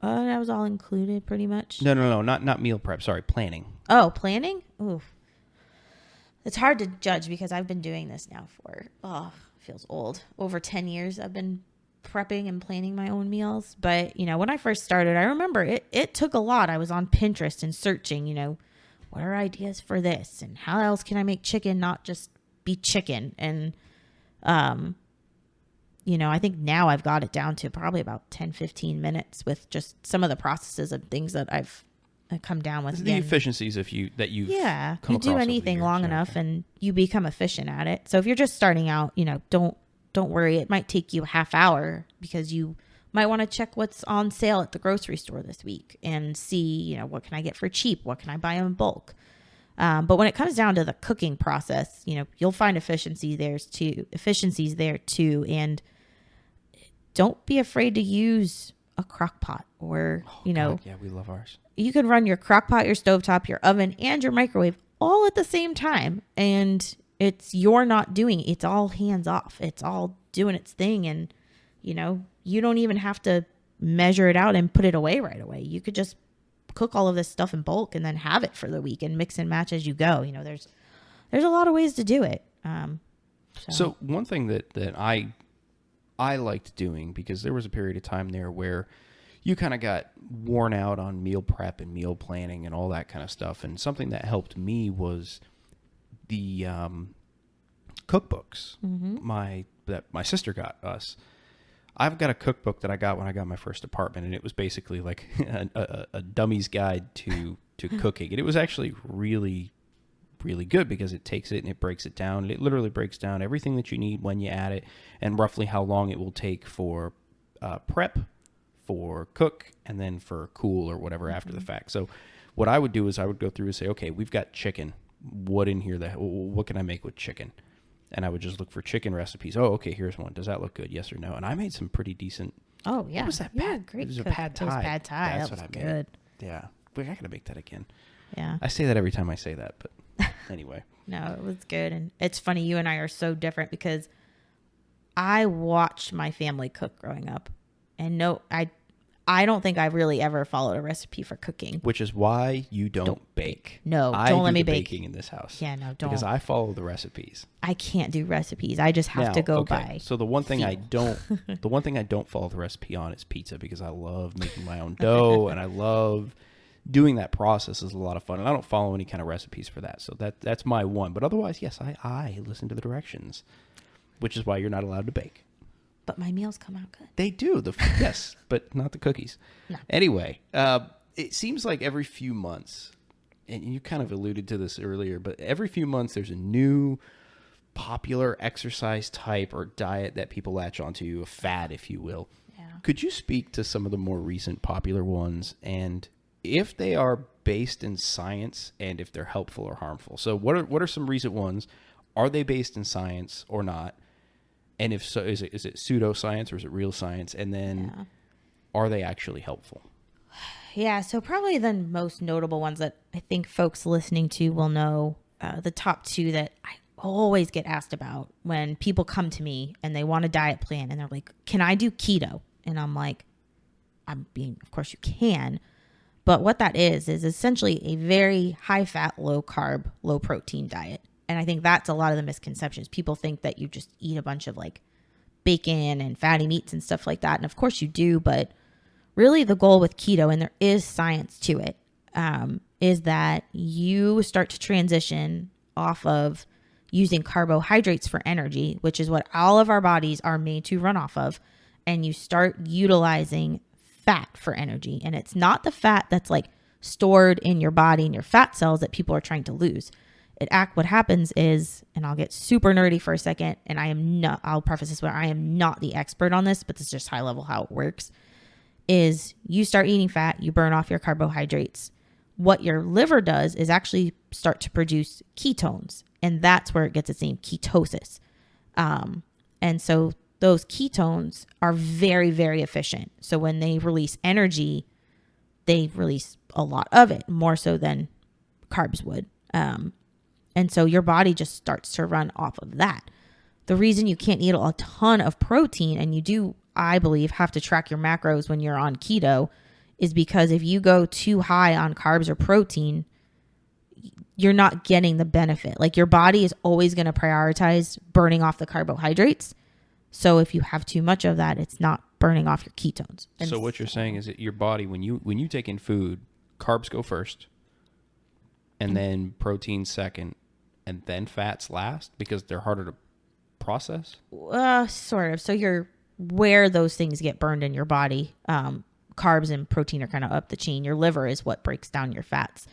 That was all included pretty much. No, not meal prep. Sorry, planning. Oh, planning? Ooh. It's hard to judge because I've been doing this now for, feels old. Over 10 years I've been prepping and planning my own meals. But, when I first started, I remember it took a lot. I was on Pinterest and searching, what are ideas for this? And how else can I make chicken not just be chicken? And, I think now I've got it down to probably about 10, 15 minutes with just some of the processes and things that I've come down with. The efficiencies that you've come you across do over the anything years. long Yeah, enough okay. and you become efficient at it. So if you're just starting out, don't worry. It might take you a half hour because you might want to check what's on sale at the grocery store this week and see, what can I get for cheap? What can I buy in bulk? But when it comes down to the cooking process, you'll find efficiencies there too. And don't be afraid to use a crock pot or, God, yeah, we love ours. you can run your crock pot, your stovetop, your oven, and your microwave all at the same time. And you're not doing it. It's all hands off. It's all doing its thing. And, you don't even have to measure it out and put it away right away. You could just cook all of this stuff in bulk and then have it for the week and mix and match as you go. There's a lot of ways to do it. So one thing that I liked doing, because there was a period of time there where you kind of got worn out on meal prep and meal planning and all that kind of stuff. And something that helped me was the cookbooks that my sister got us. I've got a cookbook that I got when I got my first apartment, and it was basically like a dummy's guide to cooking. And it was actually really, really good because it takes it and it breaks it down. It literally breaks down everything that you need when you add it and roughly how long it will take for prep, for cook, and then for cool or whatever after the fact. So what I would do is I would go through and say, okay, we've got chicken. What in here? What can I make with chicken? And I would just look for chicken recipes. Oh, okay, here's one. Does that look good? Yes or no? And I made some pretty decent. Oh, yeah. What was that? Yeah, great. It was a cook. pad thai. It was pad thai. That's That what was I made. good. Yeah. Wait, I got to make that again. Yeah. I say that every time I say that, but anyway. No, it was good. And it's funny, you and I are so different because I watched my family cook growing up. And I don't think I've really ever followed a recipe for cooking. Which is why you don't bake. No, I don't do let me the bake. baking in this house. Yeah, no, don't. Because I follow the recipes. I can't do recipes. I just have to go by. So the one thing I don't follow the recipe on is pizza, because I love making my own dough and I love doing that process. Is a lot of fun, and I don't follow any kind of recipes for that. So that's my one. But otherwise, yes, I listen to the directions, which is why you're not allowed to bake. But my meals come out good. They do. Yes, but not the cookies. No. Anyway, it seems like every few months, and you kind of alluded to this earlier, but every few months there's a new popular exercise type or diet that people latch onto, a fad, if you will. Yeah. Could you speak to some of the more recent popular ones, and if they are based in science and if they're helpful or harmful? So what are some recent ones? Are they based in science or not? And if so, is it pseudoscience or is it real science? And then are they actually helpful? Yeah, so probably the most notable ones that I think folks listening to will know, the top two that always get asked about when people come to me and they want a diet plan and they're like, can I do keto? And I'm like, of course you can. But what that is essentially a very high fat, low carb, low protein diet. And I think that's a lot of the misconceptions. People think that you just eat a bunch of like bacon and fatty meats and stuff like that. And of course you do, but really the goal with keto, and there is science to it, is that you start to transition off of using carbohydrates for energy, which is what all of our bodies are made to run off of. And you start utilizing fat for energy. And it's not the fat that's like stored in your body and your fat cells that people are trying to lose. What happens is, and I'll get super nerdy for a second, and I'll preface this where I am not the expert on this, but it's just high level how it works, is you start eating fat, you burn off your carbohydrates. What your liver does is actually start to produce ketones, and that's where it gets its name, ketosis. And so those ketones are very, very efficient. So when they release energy, they release a lot of it, more so than carbs would. And so your body just starts to run off of that. The reason you can't eat a ton of protein, and you do, I believe, have to track your macros when you're on keto, is because if you go too high on carbs or protein, you're not getting the benefit. Like your body is always going to prioritize burning off the carbohydrates. So if you have too much of that, it's not burning off your ketones. And so what you're saying is that your body, when you take in food, carbs go first, and then protein second, and then fats last because they're harder to process? Sort of. So where those things get burned in your body, carbs and protein are kind of up the chain. Your liver is what breaks down your fats.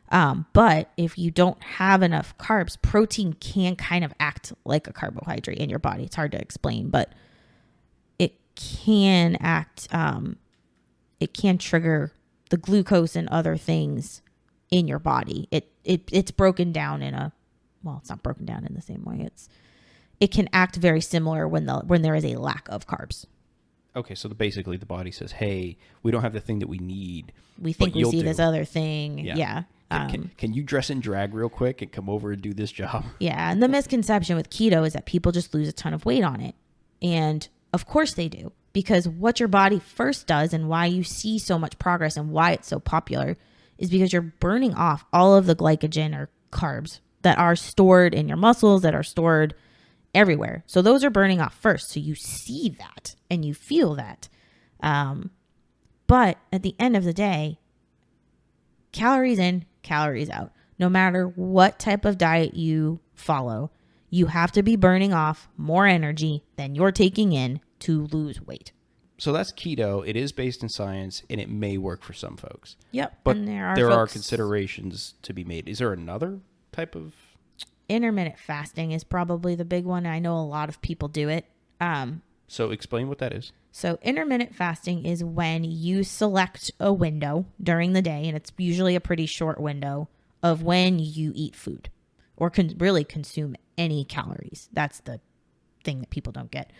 But if you don't have enough carbs, protein can kind of act like a carbohydrate in your body. It's hard to explain, but it can act, it can trigger the glucose and other things in your body. It's broken down it's not broken down in the same way. It can act very similar when there is a lack of carbs. Okay, so basically the body says, hey, we don't have the thing that we need. We think we see this other thing. Yeah. Can you dress in drag real quick and come over and do this job? Yeah. And the misconception with keto is that people just lose a ton of weight on it. And of course they do, because what your body first does and why you see so much progress and why it's so popular is because you're burning off all of the glycogen or carbs that are stored in your muscles, that are stored everywhere. So those are burning off first. So you see that and you feel that. But at the end of the day, calories in, calories out. No matter what type of diet you follow, you have to be burning off more energy than you're taking in to lose weight. So that's keto. It is based in science, and it may work for some folks. Yep. But and there are considerations to be made. Is there another type of? Intermittent fasting is probably the big one. I know a lot of people do it. So explain what that is. So intermittent fasting is when you select a window during the day, and it's usually a pretty short window of when you eat food or really consume any calories. That's the thing that people don't get.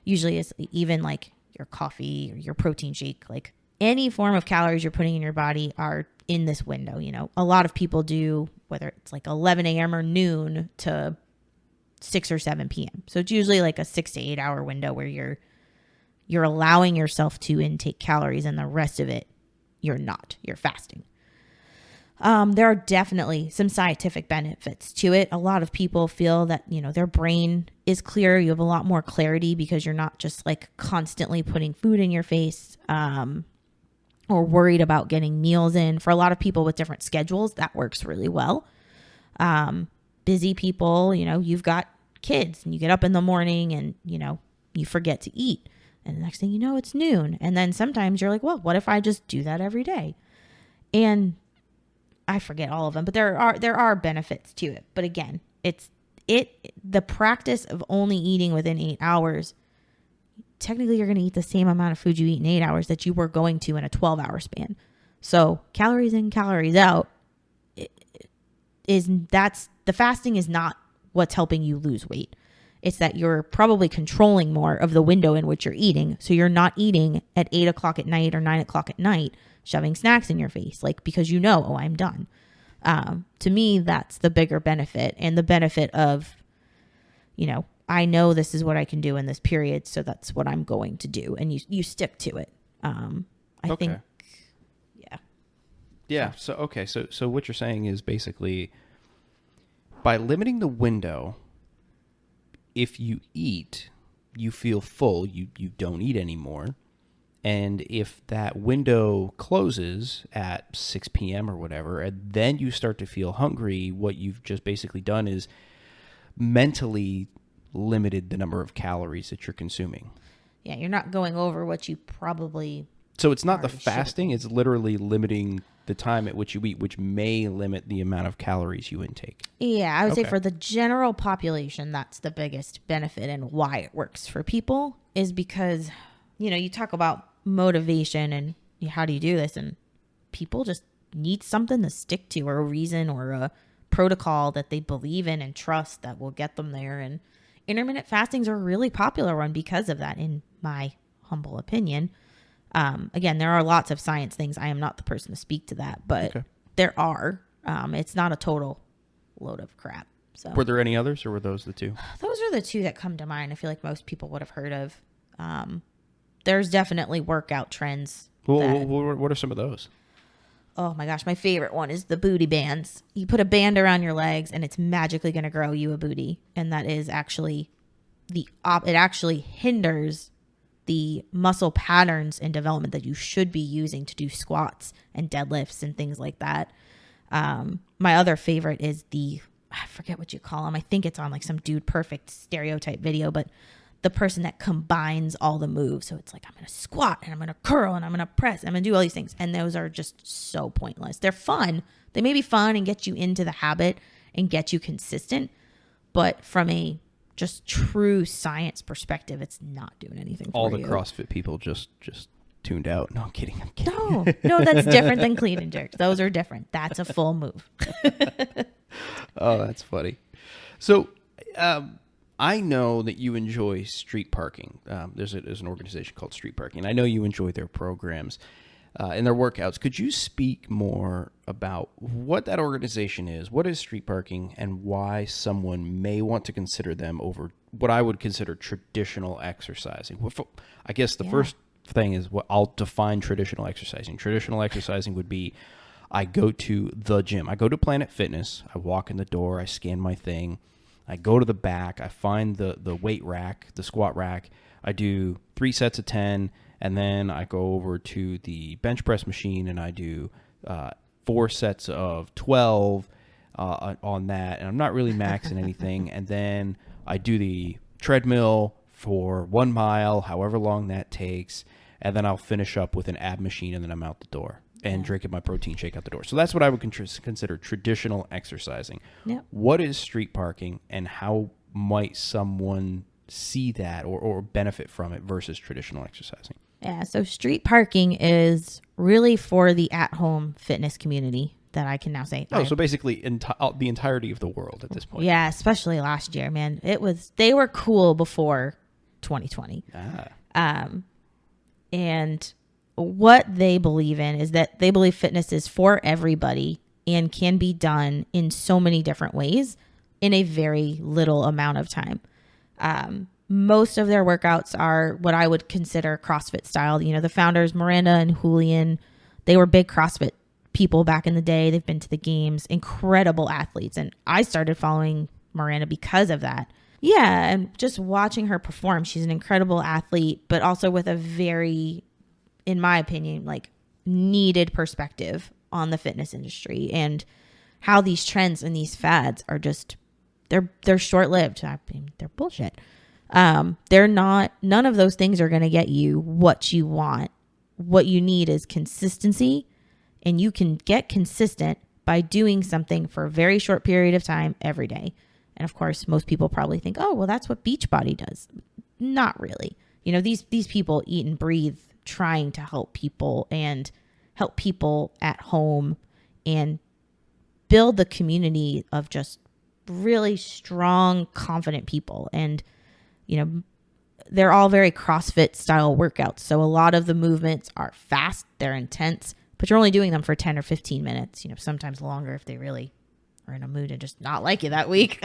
Usually it's even like your coffee or your protein shake, like any form of calories you're putting in your body are in this window. You know, a lot of people do, whether it's like 11 a.m. or noon to 6 or 7 p.m. So it's usually like a 6 to 8 hour window where you're allowing yourself to intake calories, and the rest of it, you're fasting. There are definitely some scientific benefits to it. A lot of people feel that, their brain is clear. You have a lot more clarity because you're not just like constantly putting food in your face, or worried about getting meals in. For a lot of people with different schedules, that works really well. Busy people, you've got kids and you get up in the morning and, you forget to eat. And the next thing you know, it's noon. And then sometimes you're like, well, what if I just do that every day? And I forget all of them, but there are benefits to it. But again, the practice of only eating within 8 hours, technically you're going to eat the same amount of food you eat in 8 hours that you were going to in a 12-hour span. So calories in, calories out, the fasting is not what's helping you lose weight. It's that you're probably controlling more of the window in which you're eating. So you're not eating at 8 o'clock at night or 9 o'clock at night, shoving snacks in your face, because I'm done. To me, that's the bigger benefit, and the benefit of I know this is what I can do in this period, so that's what I'm going to do. And you stick to it. I think, yeah. Yeah. So what you're saying is basically by limiting the window, if you eat, you feel full, you don't eat anymore. And if that window closes at 6 p.m. or whatever, and then you start to feel hungry, what you've just basically done is mentally limited the number of calories that you're consuming. Yeah, you're not going over what you probably. So it's not the fasting, it's literally limiting the time at which you eat, which may limit the amount of calories you intake. Yeah, I would say for the general population, that's the biggest benefit, and why it works for people is because, you talk about motivation and how do you do this, and people just need something to stick to, or a reason or a protocol that they believe in and trust that will get them there. And intermittent fastings are a really popular one because of that, in my humble opinion. Again, there are lots of science things. I am not the person to speak to that, but there are. It's not a total load of crap. So, were there any others, or were those the two? Those are the two that come to mind. I feel like most people would have heard of. There's definitely workout trends. Well, what are some of those? Oh my gosh, my favorite one is the booty bands. You put a band around your legs and it's magically going to grow you a booty. And that is actually it actually hinders the muscle patterns and development that you should be using to do squats and deadlifts and things like that. My other favorite is I forget what you call them. I think it's on like some Dude Perfect stereotype video, but the person that combines all the moves. So it's like, I'm going to squat and I'm going to curl and I'm going to press. I'm going to do all these things. And those are just so pointless. They're fun. They may be fun and get you into the habit and get you consistent. But from a just true science perspective, it's not doing anything for you. All the CrossFit people just tuned out. No, I'm kidding. No, that's different than clean and jerks. Those are different. That's a full move. Oh, that's funny. So, I know that you enjoy street parking. There's an organization called Street Parking. I know you enjoy their programs and their workouts. Could you speak more about what that organization is? What is street parking, and why someone may want to consider them over what I would consider traditional exercising? I guess the first thing is what I'll define traditional exercising. Traditional exercising would be I go to the gym. I go to Planet Fitness. I walk in the door. I scan my thing. I go to the back, I find the weight rack, the squat rack. I do 3 sets of 10, and then I go over to the bench press machine and I do 4 sets of 12 on that. And I'm not really maxing anything. And then I do the treadmill for 1 mile, however long that takes. And then I'll finish up with an ab machine, and then I'm out the door and drinking my protein shake out the door. So that's what I would consider traditional exercising. Yep. What is street parking, and how might someone see that or benefit from it versus traditional exercising? Yeah, so street parking is really for the at-home fitness community that I can now say. Oh, so basically the entirety of the world at this point. Yeah, especially last year, man. They were cool before 2020. And what they believe in is that they believe fitness is for everybody and can be done in so many different ways in a very little amount of time. Most of their workouts are what I would consider CrossFit style. The founders, Miranda and Julian, they were big CrossFit people back in the day. They've been to the games, incredible athletes. And I started following Miranda because of that. Yeah, and just watching her perform. She's an incredible athlete, but also with a very, in my opinion, like needed perspective on the fitness industry and how these trends and these fads are just, they're short-lived. I mean, they're bullshit. They're not, none of those things are going to get you what you want. What you need is consistency, and you can get consistent by doing something for a very short period of time every day. And of course, most people probably think, oh, well, that's what Beachbody does. Not really. These people eat and breathe trying to help people and help people at home and build the community of just really strong, confident people. And, they're all very CrossFit style workouts. So a lot of the movements are fast, they're intense, but you're only doing them for 10 or 15 minutes, sometimes longer if they really are in a mood and just not like you that week.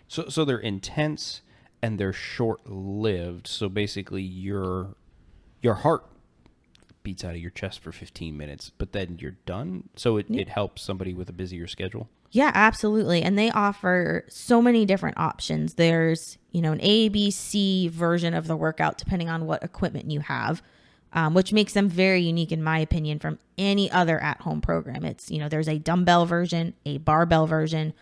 So they're intense and they're short-lived. So basically your heart beats out of your chest for 15 minutes, but then you're done. So it helps somebody with a busier schedule. Yeah, absolutely. And they offer so many different options. There's, an A, B, C version of the workout, depending on what equipment you have, which makes them very unique, in my opinion, from any other at-home program. It's, there's a dumbbell version, a barbell version,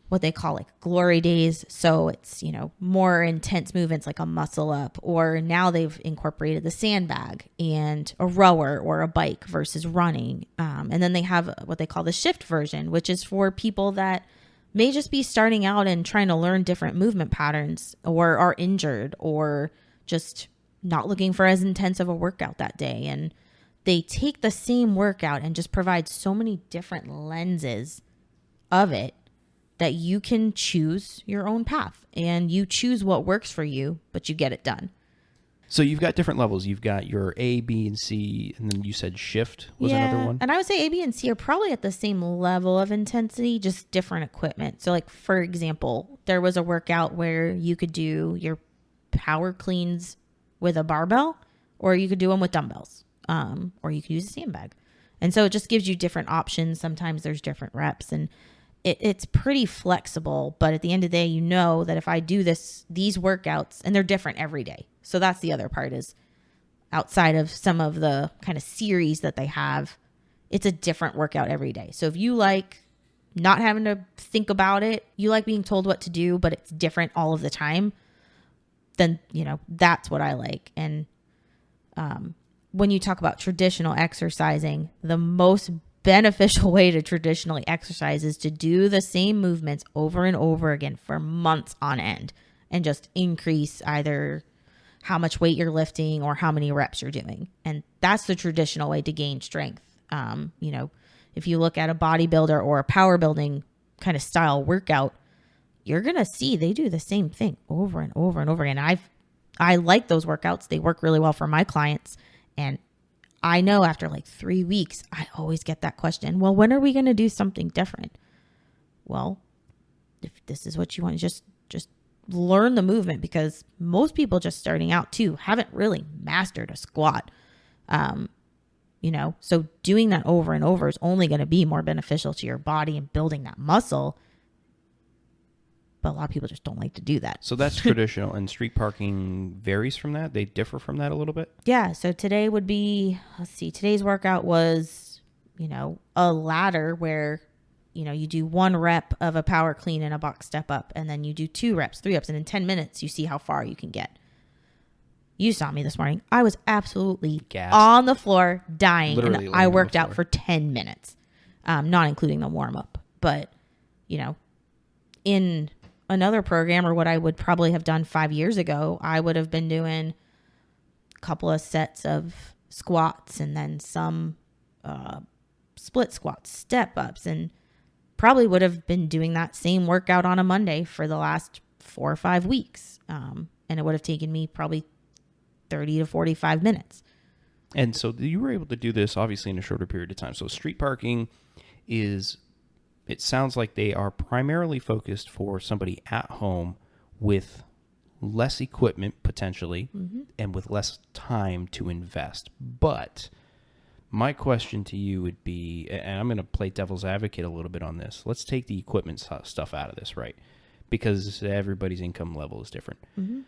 what they call like glory days. So it's, more intense movements like a muscle up, or now they've incorporated the sandbag and a rower or a bike versus running. And then they have what they call the shift version, which is for people that may just be starting out and trying to learn different movement patterns, or are injured, or just not looking for as intense of a workout that day. And they take the same workout and just provide so many different lenses of it that you can choose your own path and you choose what works for you, but you get it done. So you've got different levels. You've got your A, B, and C, and then you said shift was another one. And I would say A, B, and C are probably at the same level of intensity, just different equipment. So like, for example, there was a workout where you could do your power cleans with a barbell, or you could do them with dumbbells, or you could use a sandbag. And so it just gives you different options. Sometimes there's different reps, and it's pretty flexible, but at the end of the day, that if I do these workouts, and they're different every day. So that's the other part, is outside of some of the kind of series that they have, it's a different workout every day. So if you like not having to think about it, you like being told what to do, but it's different all of the time, then, that's what I like. And when you talk about traditional exercising, the most beneficial way to traditionally exercise is to do the same movements over and over again for months on end, and just increase either how much weight you're lifting or how many reps you're doing. And that's the traditional way to gain strength. If you look at a bodybuilder or a power building kind of style workout, you're going to see they do the same thing over and over and over again. I like those workouts. They work really well for my clients. And I know after like 3 weeks, I always get that question. Well, when are we going to do something different? Well, if this is what you want, just learn the movement, because most people just starting out too haven't really mastered a squat. So doing that over and over is only going to be more beneficial to your body and building that muscle. But a lot of people just don't like to do that. So that's traditional, and street parking varies from that? They differ from that a little bit? Yeah. So today would be, today's workout was, a ladder where, you do 1 rep of a power clean and a box step up, and then you do 2 reps, 3 reps, and in 10 minutes, you see how far you can get. You saw me this morning. I was absolutely gassed, on the floor, dying. Literally, and I worked out for 10 minutes, not including the warm up. But, in another program, or what I would probably have done 5 years ago, I would have been doing a couple of sets of squats and then some split squats, step ups, and probably would have been doing that same workout on a Monday for the last 4 or 5 weeks. And it would have taken me probably 30 to 45 minutes. And so you were able to do this obviously in a shorter period of time. So street parking it sounds like they are primarily focused for somebody at home with less equipment potentially, and with less time to invest. But my question to you would be, and I'm going to play devil's advocate a little bit on this. Let's take the equipment stuff out of this, right? Because everybody's income level is different. Mm-hmm.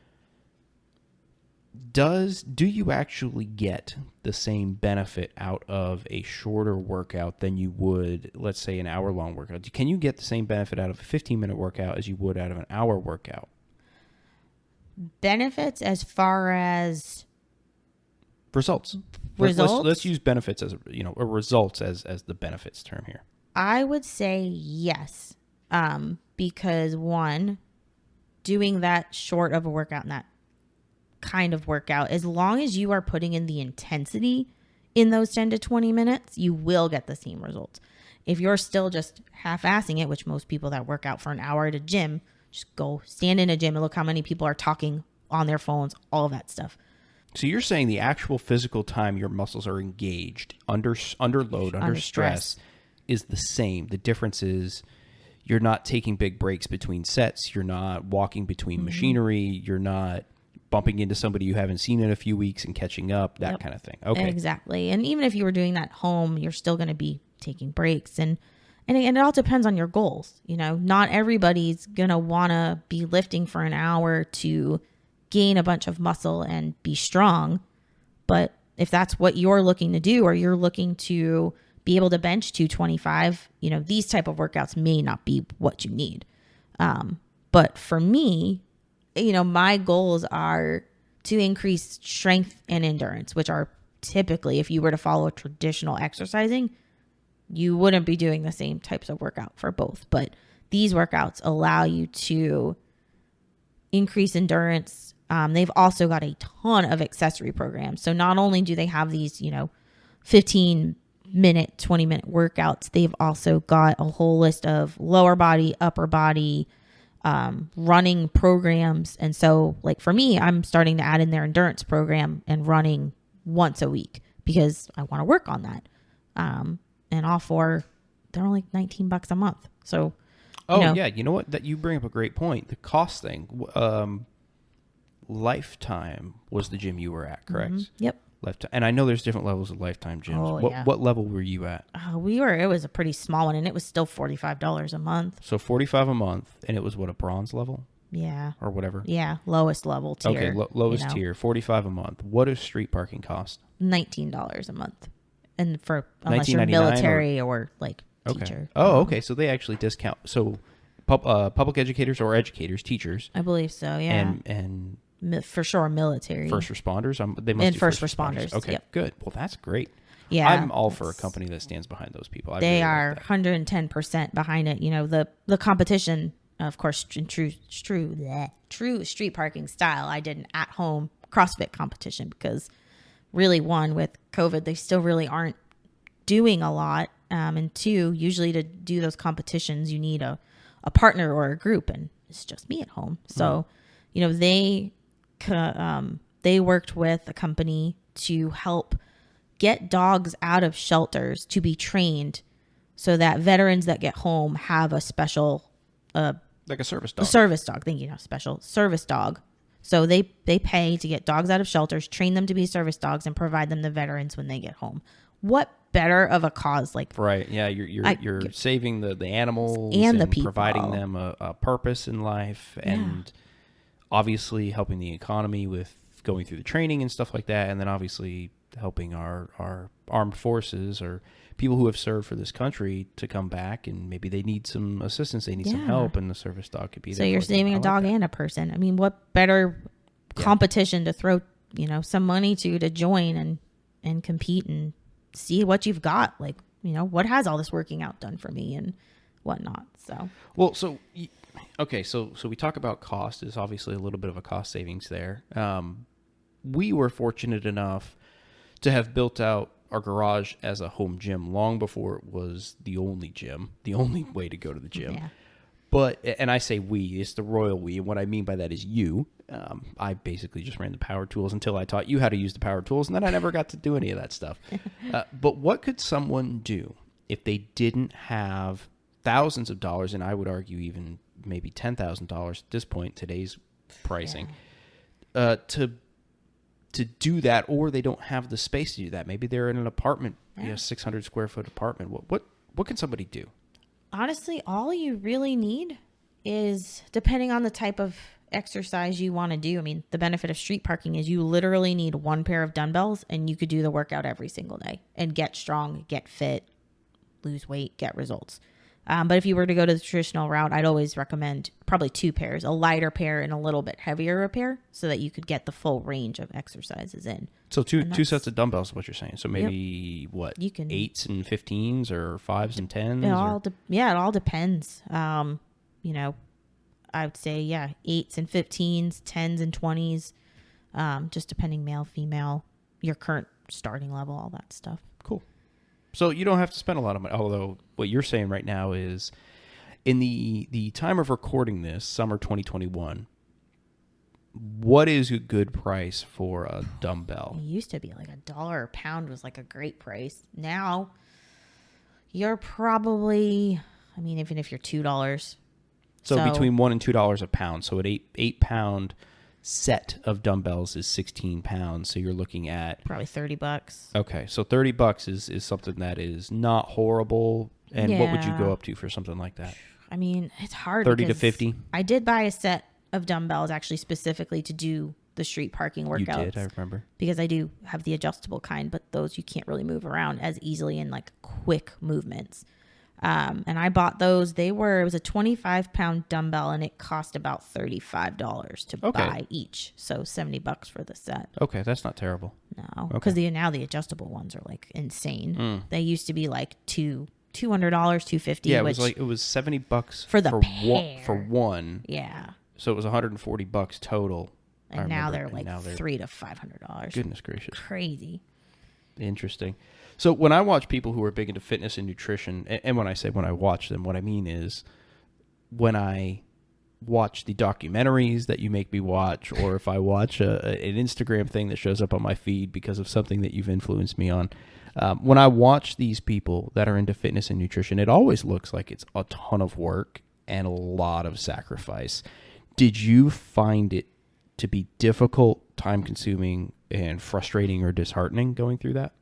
Do you actually get the same benefit out of a shorter workout than you would, let's say, an hour-long workout? Can you get the same benefit out of a 15-minute workout as you would out of an hour workout? Benefits as far as results. Let's use benefits as or results as the benefits term here. I would say yes, because one, doing that short of a workout and that kind of workout, as long as you are putting in the intensity in those 10 to 20 minutes, you will get the same results. If you're still just half-assing it, which most people that work out for an hour at a gym, just go stand in a gym and look how many people are talking on their phones, all of that stuff. So you're saying the actual physical time your muscles are engaged under load, under stress is the same. The difference is you're not taking big breaks between sets. You're not walking between machinery. You're not bumping into somebody you haven't seen in a few weeks and catching up, that kind of thing. Okay. Exactly. And even if you were doing that at home, you're still going to be taking breaks. And it all depends on your goals. You know, not everybody's going to want to be lifting for an hour to gain a bunch of muscle and be strong. But if that's what you're looking to do, or you're looking to be able to bench 225, you know, these type of workouts may not be what you need. But for me, you know, my goals are to increase strength and endurance, which are typically, if you were to follow traditional exercising, you wouldn't be doing the same types of workout for both. But these workouts allow you to increase endurance. They've also got a ton of accessory programs. So not only do they have these, you know, 15-minute, 20-minute workouts, they've also got a whole list of lower body, upper body, running programs. And so like for me, I'm starting to add in their endurance program and running once a week because I want to work on that. And all four, they're only $19 a month. So, yeah. You know what? That you bring up a great point. The cost thing. Lifetime was the gym you were at, correct? Mm-hmm. Yep. Lifetime. And I know there's different levels of Lifetime gyms. What level were you at? It was a pretty small one, and it was still $45 a month. So $45 a month, and it was what, a bronze level? Yeah. Or whatever? Yeah, lowest level tier. Okay, lowest tier, $45 a month. What does street parking cost? $19 a month. And unless you're military or like teacher. Oh, okay. So they actually discount. So public educators or educators, teachers. I believe so, yeah. And for sure, military. First responders. They must and do first responders. Okay, yep. Good. Well, that's great. Yeah, I'm all for a company that stands behind those people. They are 110% behind it. You know, the competition, of course, in true street parking style. I did an at-home CrossFit competition because really, one, with COVID, they still really aren't doing a lot. And two, usually to do those competitions, you need a partner or a group, and it's just me at home. So, you know, they worked with a company to help get dogs out of shelters to be trained so that veterans that get home have a special, like a service dog. Thank you. Special service dog. So they pay to get dogs out of shelters, train them to be service dogs, and provide them to veterans when they get home. What better of a cause? Like, right. Yeah. You're saving the animals and the people, providing them a purpose in life, and obviously helping the economy with going through the training and stuff like that. And then obviously helping our armed forces or people who have served for this country to come back, and maybe they need some assistance, they need some help, and the service dog could be there. So you're saving a dog and a person. I mean, what better competition to throw, you know, some money to join and compete and see what you've got. Like, you know, what has all this working out done for me and whatnot. So, well, so we talk about cost. Is obviously a little bit of a cost savings there. We were fortunate enough to have built out our garage as a home gym long before it was the only gym, the only way to go to the gym. Yeah. But, and I say we, it's the royal we, and what I mean by that is you. I basically just ran the power tools until I taught you how to use the power tools, and then I never got to do any of that stuff. But what could someone do if they didn't have thousands of dollars, and I would argue even maybe $10,000 at this point, today's pricing, to do that, or they don't have the space to do that? Maybe they're in an apartment, 600 square foot apartment. What can somebody do? Honestly, all you really need is, depending on the type of exercise you want to do. I mean, the benefit of street parking is you literally need one pair of dumbbells, and you could do the workout every single day and get strong, get fit, lose weight, get results. But if you were to go to the traditional route, I'd always recommend probably two pairs, a lighter pair and a little bit heavier pair, so that you could get the full range of exercises in. So two sets of dumbbells is what you're saying. So maybe you can 8s and 15s or 5s and 10s? It all depends. You know, I would say, 8s and 15s, 10s and 20s, just depending male, female, your current starting level, all that stuff. Cool. So you don't have to spend a lot of money, although what you're saying right now is, in the time of recording this, summer 2021, what is a good price for a dumbbell? It used to be like $1 a pound was like a great price. Now you're probably, I mean, even if you're $2. So between $1 and $2 a pound. So an 8-pound set of dumbbells is 16 pounds. So you're looking at probably $30. Okay, so $30 is something that is not horrible. And what would you go up to for something like that? I mean, it's hard. 30 to 50. I did buy a set of dumbbells actually specifically to do the street parking workouts. You did, I remember. Because I do have the adjustable kind, but those you can't really move around as easily in like quick movements. And I bought those. It was a 25-pound dumbbell, and it cost about $35 to buy each. So $70 for the set. Okay, that's not terrible. No, because now the adjustable ones are like insane. They used to be like $200, $250. Yeah, it was $70 for the pair. For one. Yeah. So it was $140 total. And now they're like $300 to $500. Goodness gracious. Crazy. Interesting. So when I watch people who are big into fitness and nutrition, and when I say when I watch them, what I mean is when I watch the documentaries that you make me watch, or if I watch an Instagram thing that shows up on my feed because of something that you've influenced me on, when I watch these people that are into fitness and nutrition, it always looks like it's a ton of work and a lot of sacrifice. Did you find it to be difficult, time-consuming, and frustrating or disheartening going through that?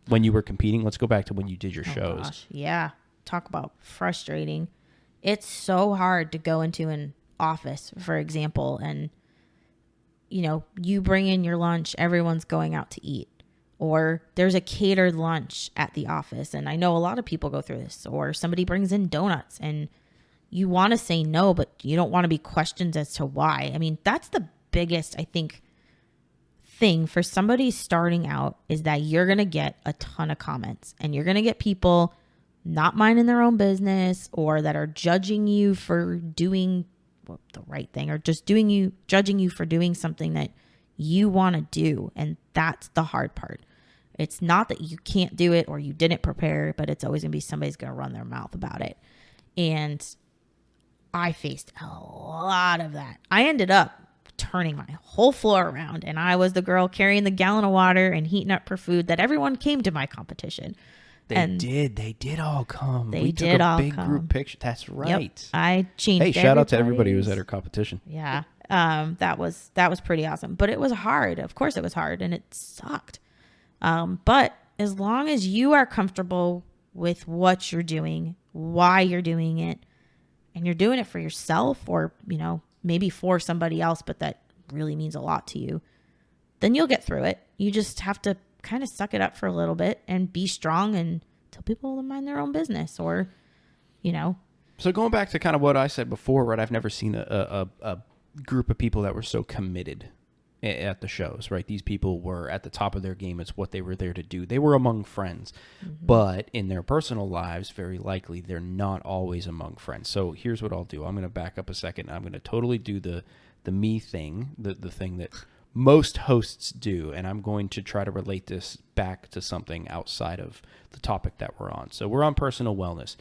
When you were competing, let's go back to when you did your shows. Gosh. Yeah. Talk about frustrating. It's so hard to go into an office, for example, and, you bring in your lunch, everyone's going out to eat. Or there's a catered lunch at the office. And I know a lot of people go through this. Or somebody brings in donuts and you want to say no, but you don't want to be questioned as to why. I mean, that's the biggest, I think, thing for somebody starting out is that you're going to get a ton of comments, and you're going to get people not minding their own business, or that are judging you for doing the right thing, or just judging you for doing something that you want to do. And that's the hard part. It's not that you can't do it or you didn't prepare, but it's always going to be somebody's going to run their mouth about it. And I faced a lot of that. I ended up turning my whole floor around, and I was the girl carrying the gallon of water and heating up for food that everyone came to my competition. They did all come. We took a big group picture. That's right. Yep. I changed. Hey, shout out to everybody who was at her competition. Yeah. That was pretty awesome, but it was hard. Of course it was hard, and it sucked. But as long as you are comfortable with what you're doing, why you're doing it, and you're doing it for yourself, or, maybe for somebody else, but that really means a lot to you, then you'll get through it. You just have to kind of suck it up for a little bit and be strong and tell people to mind their own business, or, So going back to kind of what I said before, right? I've never seen a group of people that were so committed at the shows, right? These people were at the top of their game. It's what they were there to do. They were among friends, but in their personal lives, very likely they're not always among friends. So here's what I'll do. I'm going to back up a second. I'm going to totally do the me thing, the thing that most hosts do, and I'm going to try to relate this back to something outside of the topic that we're on. So we're on personal wellness.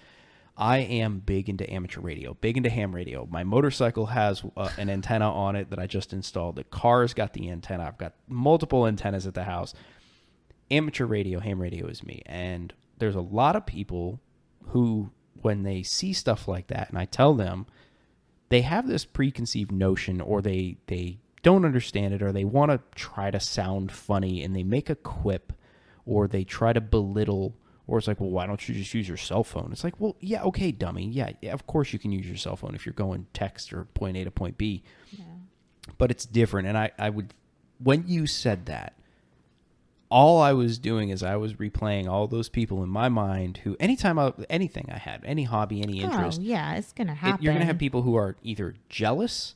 I am big into amateur radio, big into ham radio. My motorcycle has an antenna on it that I just installed. The car's got the antenna. I've got multiple antennas at the house. Amateur radio, ham radio is me. And there's a lot of people who, when they see stuff like that, and I tell them, they have this preconceived notion, or they don't understand it, or they want to try to sound funny, and they make a quip, or they try to belittle. Or it's like, well, why don't you just use your cell phone? It's like, well, yeah, okay, dummy. Yeah, of course you can use your cell phone if you're going text or point A to point B. Yeah. But it's different. And I would, when you said that, all I was doing is I was replaying all those people in my mind who, anything I had, any hobby, any interest. Oh, yeah, it's going to happen. You're going to have people who are either jealous.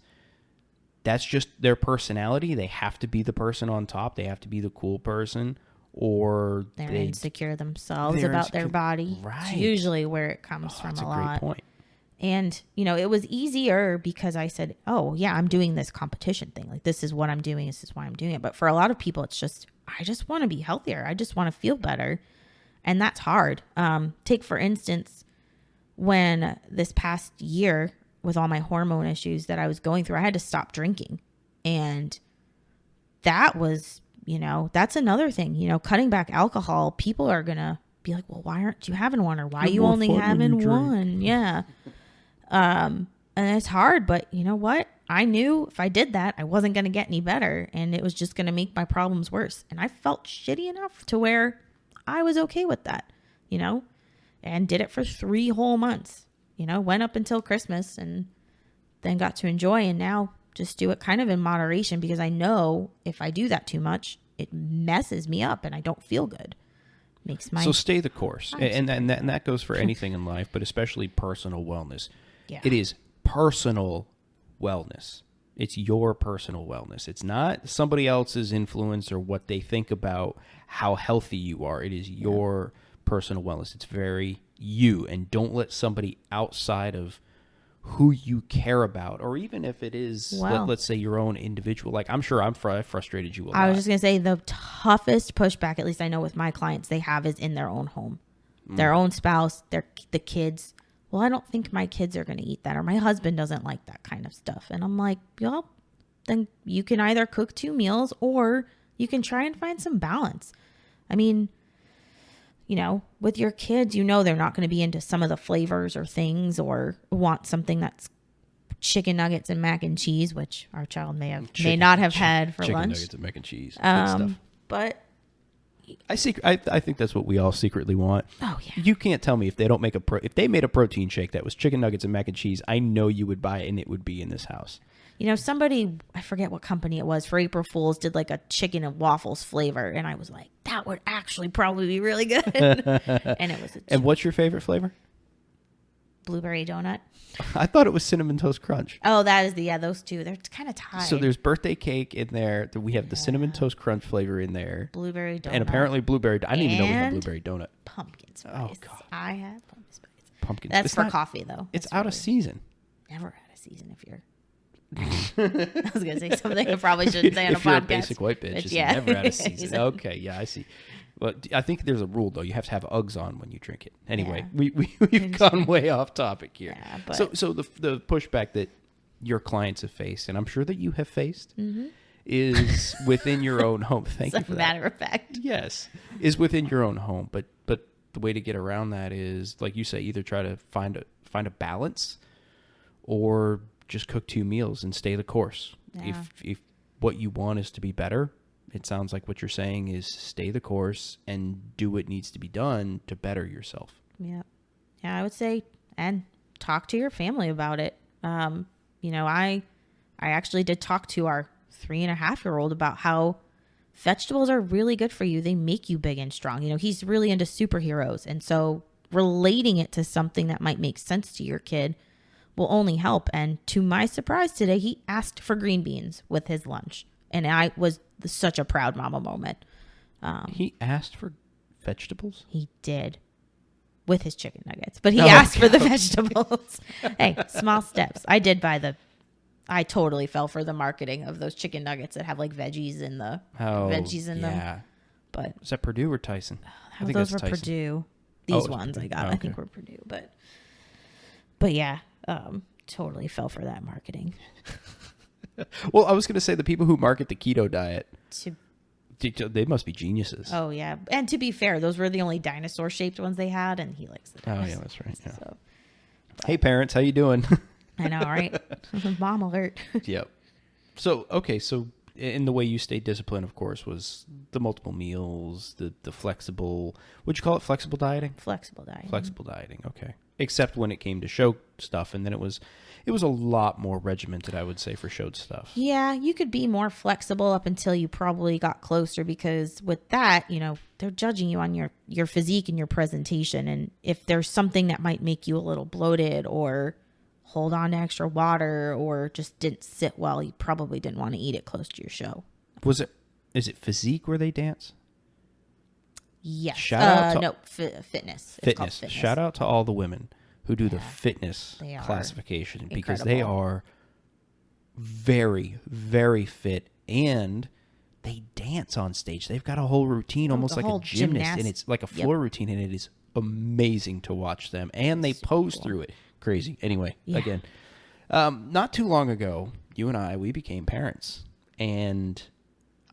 That's just their personality. They have to be the person on top. They have to be the cool person. Or they're insecure themselves about their body. Right. It's usually where it comes from that's a a lot. great point. And, it was easier because I said, oh, yeah, I'm doing this competition thing. Like, this is what I'm doing. This is why I'm doing it. But for a lot of people, it's just, I just want to be healthier. I just want to feel better. And that's hard. Take, for instance, when this past year with all my hormone issues that I was going through, I had to stop drinking. And that was... that's another thing, cutting back alcohol, people are going to be like, well, why aren't you having one? Or why are You're you more only fun when having you drink. one? Yeah. And it's hard, but you know what? I knew if I did that, I wasn't going to get any better, and it was just going to make my problems worse. And I felt shitty enough to where I was okay with that, you know, and did it for 3 whole months, you know, went up until Christmas and then got to enjoy. And now just do it kind of in moderation, because I know if I do that too much, it messes me up and I don't feel good. Makes my So stay the course. I'm And that goes for anything in life, but especially personal wellness. Yeah. It is personal wellness. It's your personal wellness. It's not somebody else's influence or what they think about how healthy you are. It is your personal wellness. It's very you. And don't let somebody outside of who you care about, or even if it is, Well, let's say, your own individual. Like, I'm sure I frustrated you a lot. I was just going to say the toughest pushback, at least I know with my clients, they have is in their own home, their own spouse, the kids. Well, I don't think my kids are going to eat that, or my husband doesn't like that kind of stuff. And I'm like, well, then you can either cook 2 meals or you can try and find some balance. I mean, you know, with your kids, you know, they're not going to be into some of the flavors or things, or want something that's chicken nuggets and mac and cheese, which our child may not have had for chicken lunch. Nuggets and mac and cheese. Good stuff. But I think that's what we all secretly want. oh yeah, You can't tell me if they don't make if they made a protein shake that was chicken nuggets and mac and cheese, I know you would buy it and it would be in this house. you know, somebody, I forget what company it was, for April Fools did like a chicken and waffles flavor, and I was like, that would actually probably be really good. And it was And what's your favorite flavor? blueberry donut. I thought it was cinnamon toast crunch. Oh, that is those two. They're kind of tied. So there's birthday cake in there. We have the cinnamon toast crunch flavor in there. blueberry donut. And apparently blueberry. I didn't even know we had And blueberry donut. pumpkin spice. Oh, God. I have pumpkin spice. Pumpkin. That's It's for not- coffee though. It's That's out of really- season. Never out of season if you're. I was gonna say something I probably shouldn't say on a If you're a podcast. basic white bitch, but it's yeah. never out of season. He's like, Okay, yeah, I see. Well, I think there's a rule though. You have to have Uggs on when you drink it. Anyway, Yeah. we've gone way off topic here. Yeah, but- So the pushback that your clients have faced, and I'm sure that you have faced, Mm-hmm. is within your own home. Thank you as for a that. matter of fact. Yes, is within your own home. But the way to get around that is, like you say, either try to find a balance, or just cook 2 meals and stay the course. Yeah. If what you want is to be better, it sounds like what you're saying is stay the course and do what needs to be done to better yourself. Yeah. Yeah, I would say, and talk to your family about it. You know, I actually did talk to our 3.5-year-old about how vegetables are really good for you. They make you big and strong. You know, he's really into superheroes. And so relating it to something that might make sense to your kid will only help. And to my surprise today, he asked for green beans with his lunch. And I was such a proud mama moment. He asked for vegetables? He did with his chicken nuggets, but he Oh, asked for the vegetables. Hey, small steps. I totally fell for the marketing of those chicken nuggets that have like veggies in them. Yeah. But Is that Purdue or Tyson? I think those were that's Tyson. Purdue. Oh, These it's ones Purdue. I got, Oh, I think okay. were Purdue, but yeah, totally fell for that marketing. Well, I was going to say the people who market the keto diet, they must be geniuses. Oh yeah, and to be fair, those were the only dinosaur shaped ones they had, and he likes the Oh, dinosaurs. yeah, that's right. Yeah. So Hey, parents, how you doing? I know, right? Mom alert. Yep. So, okay, so in the way you stayed disciplined, of course, was the multiple meals, the flexible, would you call it flexible dieting? Flexible diet. Flexible dieting, okay. Except when it came to show stuff, and then it was a lot more regimented, I would say, for showed stuff. Yeah, you could be more flexible up until you probably got closer, because with that, you know, they're judging you on your physique and your presentation. And if there's something that might make you a little bloated or hold on to extra water or just didn't sit well, you probably didn't want to eat it close to your show. Is it physique where they dance? Yes. Shout out to- no, fitness. It's called Fitness. Shout out to all the women who do the fitness they are classification, because they incredible. are very, very fit, and they dance on stage. They've got a whole routine, almost the like a whole gymnast, and it's like a Yep. floor routine, and it is amazing to watch them. And they pose through it. Crazy. Anyway, Yeah. again, not too long ago, you and I, we became parents, and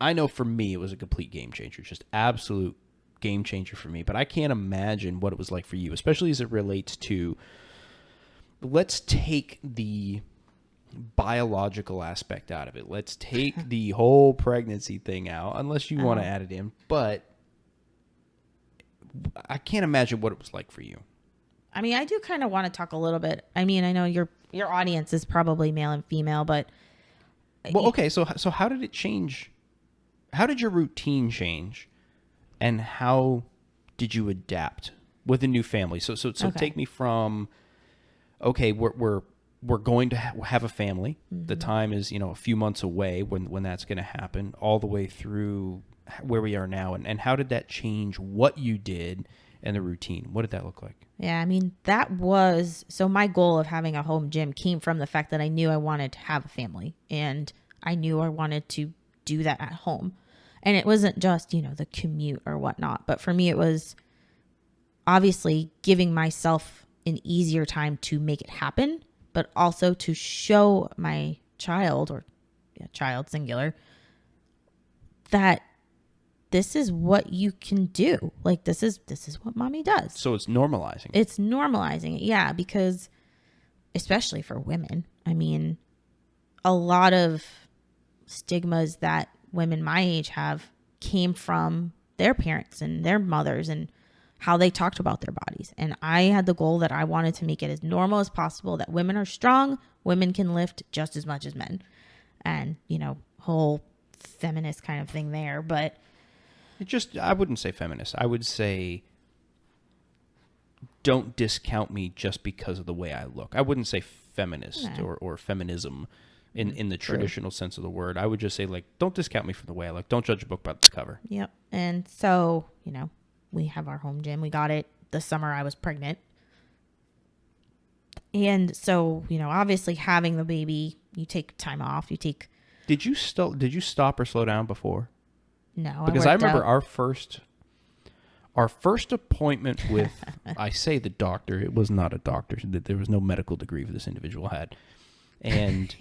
I know for me it was a complete game changer. Just absolute game changer for me, but I can't imagine what it was like for you, especially as it relates to, let's take the biological aspect out of it. Let's take the whole pregnancy thing out, unless you want to add it in, but I can't imagine what it was like for you. I mean, I do kind of want to talk a little bit. I mean, I know your audience is probably male and female, but well, okay. So how did it change? How did your routine change, and how did you adapt with a new family? So Okay. take me from, okay, we're going to have a family. Mm-hmm. The time is, a few months away when that's going to happen, all the way through where we are now, and how did that change what you did and the routine? What did that look like? Yeah, I mean, so my goal of having a home gym came from the fact that I knew I wanted to have a family, and I knew I wanted to do that at home. And it wasn't just, the commute or whatnot, but for me, it was obviously giving myself an easier time to make it happen, but also to show my child, or child singular, that this is what you can do. Like, this is what mommy does. So it's normalizing. It's normalizing it. Yeah. Because especially for women, I mean, a lot of stigmas that women my age have came from their parents and their mothers and how they talked about their bodies. And I had the goal that I wanted to make it as normal as possible, that women are strong, women can lift just as much as men. And, whole feminist kind of thing there. But I wouldn't say feminist. I would say don't discount me just because of the way I look. I wouldn't say feminist or feminism in the traditional sense of the word. I would just say, like, don't discount me for the way I look. Don't judge a book by its cover. Yep. And so, we have our home gym. We got it the summer I was pregnant. And so, obviously having the baby, you take time off. Did you stop or slow down before? No, because I remember our first appointment with, I say the doctor, it was not a doctor. There was no medical degree for this individual had. And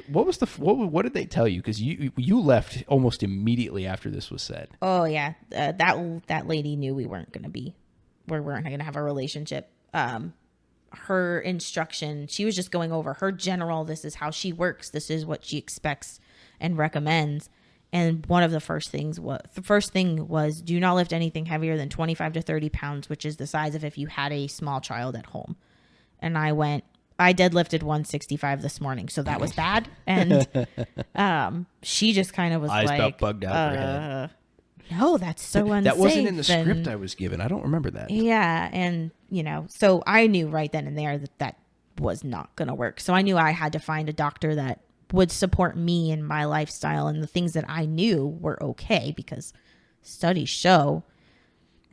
what did they tell you? Because you left almost immediately after this was said. Oh yeah, that lady knew we weren't going to have a relationship. Her instruction, she was just going over her general. This is how she works. This is what she expects and recommends. And one of the first thing was do not lift anything heavier than 25 to 30 pounds, which is the size of if you had a small child at home. And I deadlifted 165 this morning, so that was bad. And she just kind of was eyes like, about bugged out her head. No, that's so unsafe. That wasn't in the script I was given. I don't remember that. Yeah, and so I knew right then and there that was not going to work. So I knew I had to find a doctor that would support me and my lifestyle and the things that I knew were okay, because studies show.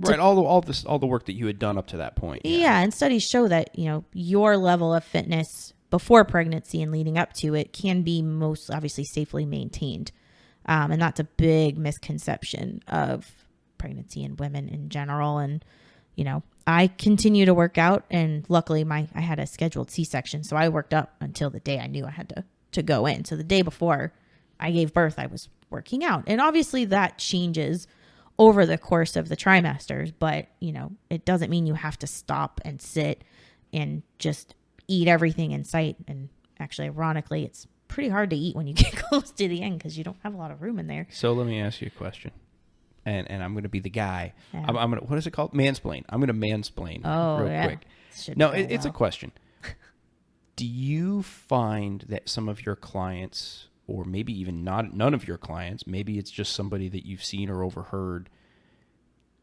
Right, all the work that you had done up to that point. Yeah, and studies show that, your level of fitness before pregnancy and leading up to it can be most obviously safely maintained. And that's a big misconception of pregnancy and women in general. And, I continue to work out, and luckily I had a scheduled C-section. So I worked up until the day I knew I had to go in. So the day before I gave birth, I was working out. And obviously that changes over the course of the trimesters, but it doesn't mean you have to stop and sit and just eat everything in sight. And actually, ironically, it's pretty hard to eat when you get close to the end because you don't have a lot of room in there. So let me ask you a question, and I'm going to be the guy. Yeah. I'm going to, what is it called? Mansplain. I'm going to mansplain real quick. It's a question. Do you find that some of your clients, or maybe even none of your clients, maybe it's just somebody that you've seen or overheard,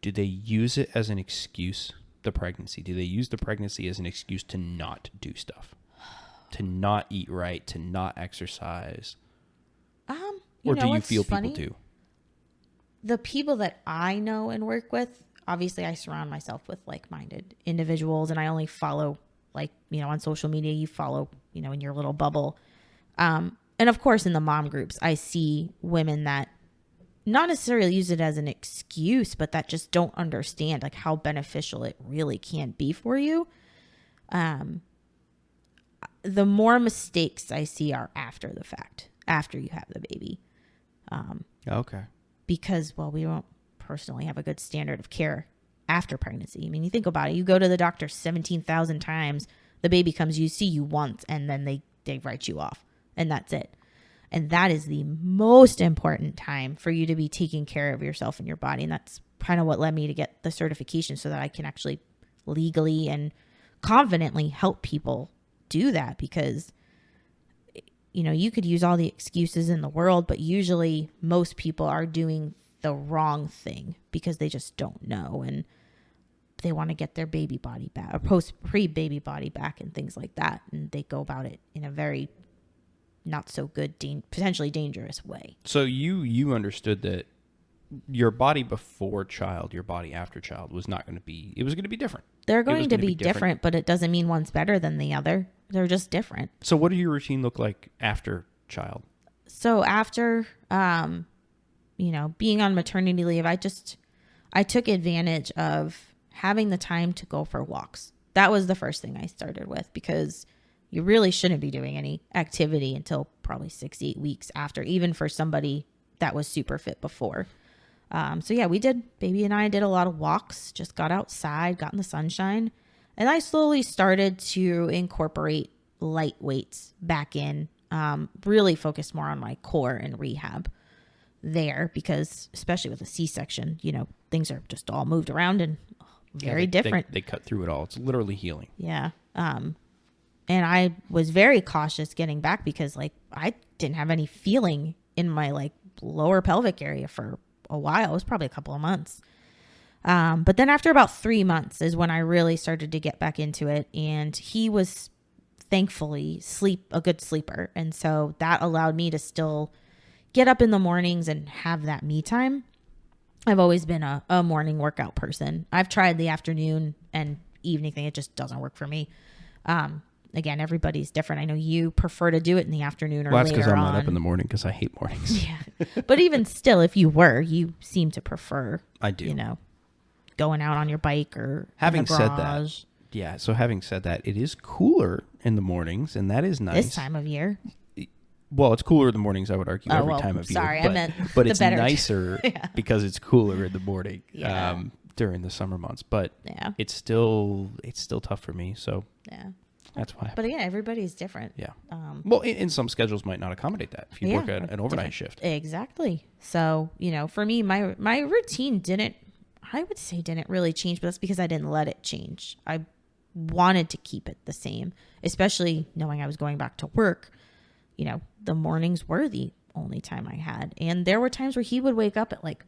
do they use it as an excuse, the pregnancy? Do they use the pregnancy as an excuse to not do stuff? To not eat right, to not exercise? Or do you feel funny? people do? The people that I know and work with, obviously I surround myself with like-minded individuals, and I only follow, on social media, you follow, in your little bubble. And of course, in the mom groups, I see women that not necessarily use it as an excuse, but that just don't understand like how beneficial it really can be for you. The more mistakes I see are after the fact, after you have the baby. Okay. Because, we don't personally have a good standard of care after pregnancy. I mean, you think about it, you go to the doctor 17,000 times, the baby comes, you see you once, and then they write you off, and that's it. And that is the most important time for you to be taking care of yourself and your body. And that's kind of what led me to get the certification, so that I can actually legally and confidently help people do that. Because, you know, you could use all the excuses in the world, but usually most people are doing the wrong thing because they just don't know, and they want to get their baby body back, or pre-baby body back, and things like that. And they go about it in a very not so good, potentially dangerous way. So you understood that your body before child, your body after child was not going to be, it was going to be different. They're going to be different, but it doesn't mean one's better than the other. They're just different. So what did your routine look like after child? So after, you know, being on maternity leave, I took advantage of having the time to go for walks. That was the first thing I started with, because you really shouldn't be doing any activity until probably 6-8 weeks after, even for somebody that was super fit before. So yeah, baby and I did a lot of walks, just got outside, got in the sunshine. And I slowly started to incorporate light weights back in, really focused more on my core and rehab there, because especially with a C-section, you know, things are just all moved around and very different. They cut through it all. It's literally healing. Yeah. And I was very cautious getting back, because like I didn't have any feeling in my like lower pelvic area for a while. It was probably a couple of months. But then after about 3 months is when I really started to get back into it. And he was thankfully a good sleeper. And so that allowed me to still get up in the mornings and have that me time. I've always been a morning workout person. I've tried the afternoon and evening thing. It just doesn't work for me. Again, everybody's different. I know you prefer to do it in the afternoon or later on. Well, that's because I'm not up in the morning, because I hate mornings. Yeah. But even still, if you seem to prefer, I do, you know, going out on your bike or having in the said garage. that. Yeah. So having said that, it is cooler in the mornings, and that is nice. This time of year. Well, it's cooler in the mornings, I would argue, every time of year. Sorry, I meant but it's nicer because it's cooler in the morning during the summer months. But it's still tough for me. So that's why. But again, everybody's different. Yeah. Well, in some schedules might not accommodate that if you work an overnight shift. Exactly. So, you know, for me, my routine didn't really change, but that's because I didn't let it change. I wanted to keep it the same, especially knowing I was going back to work. You know, the mornings were the only time I had. And there were times where he would wake up at like,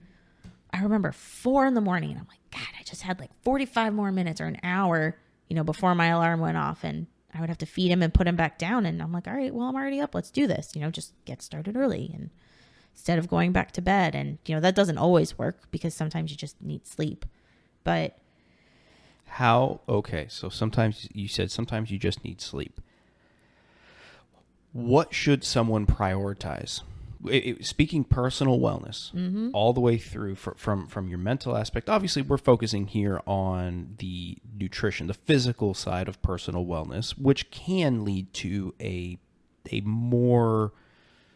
I remember 4 a.m. and I'm like, God, I just had like 45 more minutes or an hour, you know, before my alarm went off, and I would have to feed him and put him back down. And I'm like, all right, well, I'm already up. Let's do this. You know, just get started early, and instead of going back to bed. And, you know, that doesn't always work, because sometimes you just need sleep. But okay. So sometimes you said sometimes you just need sleep. What should someone prioritize? Speaking personal wellness, all the way through from your mental aspect. Obviously, we're focusing here on the nutrition, the physical side of personal wellness, which can lead to a more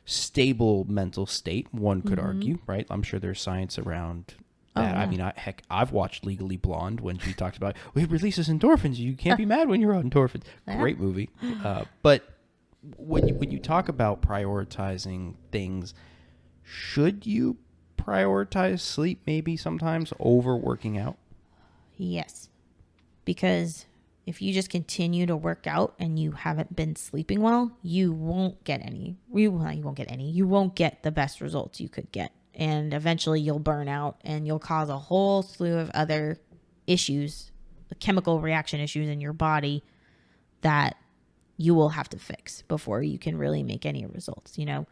stable mental state, one could argue, right? I'm sure there's science around that. I mean, I've watched Legally Blonde when she talked about, it releases endorphins. You can't be mad when you're on endorphins. Great movie. But when you talk about prioritizing things, should you prioritize sleep maybe sometimes over working out? Yes. Because if you just continue to work out and you haven't been sleeping well, you won't get the best results you could get. And eventually you'll burn out, and you'll cause a whole slew of other issues, the chemical reaction issues in your body that you will have to fix before you can really make any results, you know.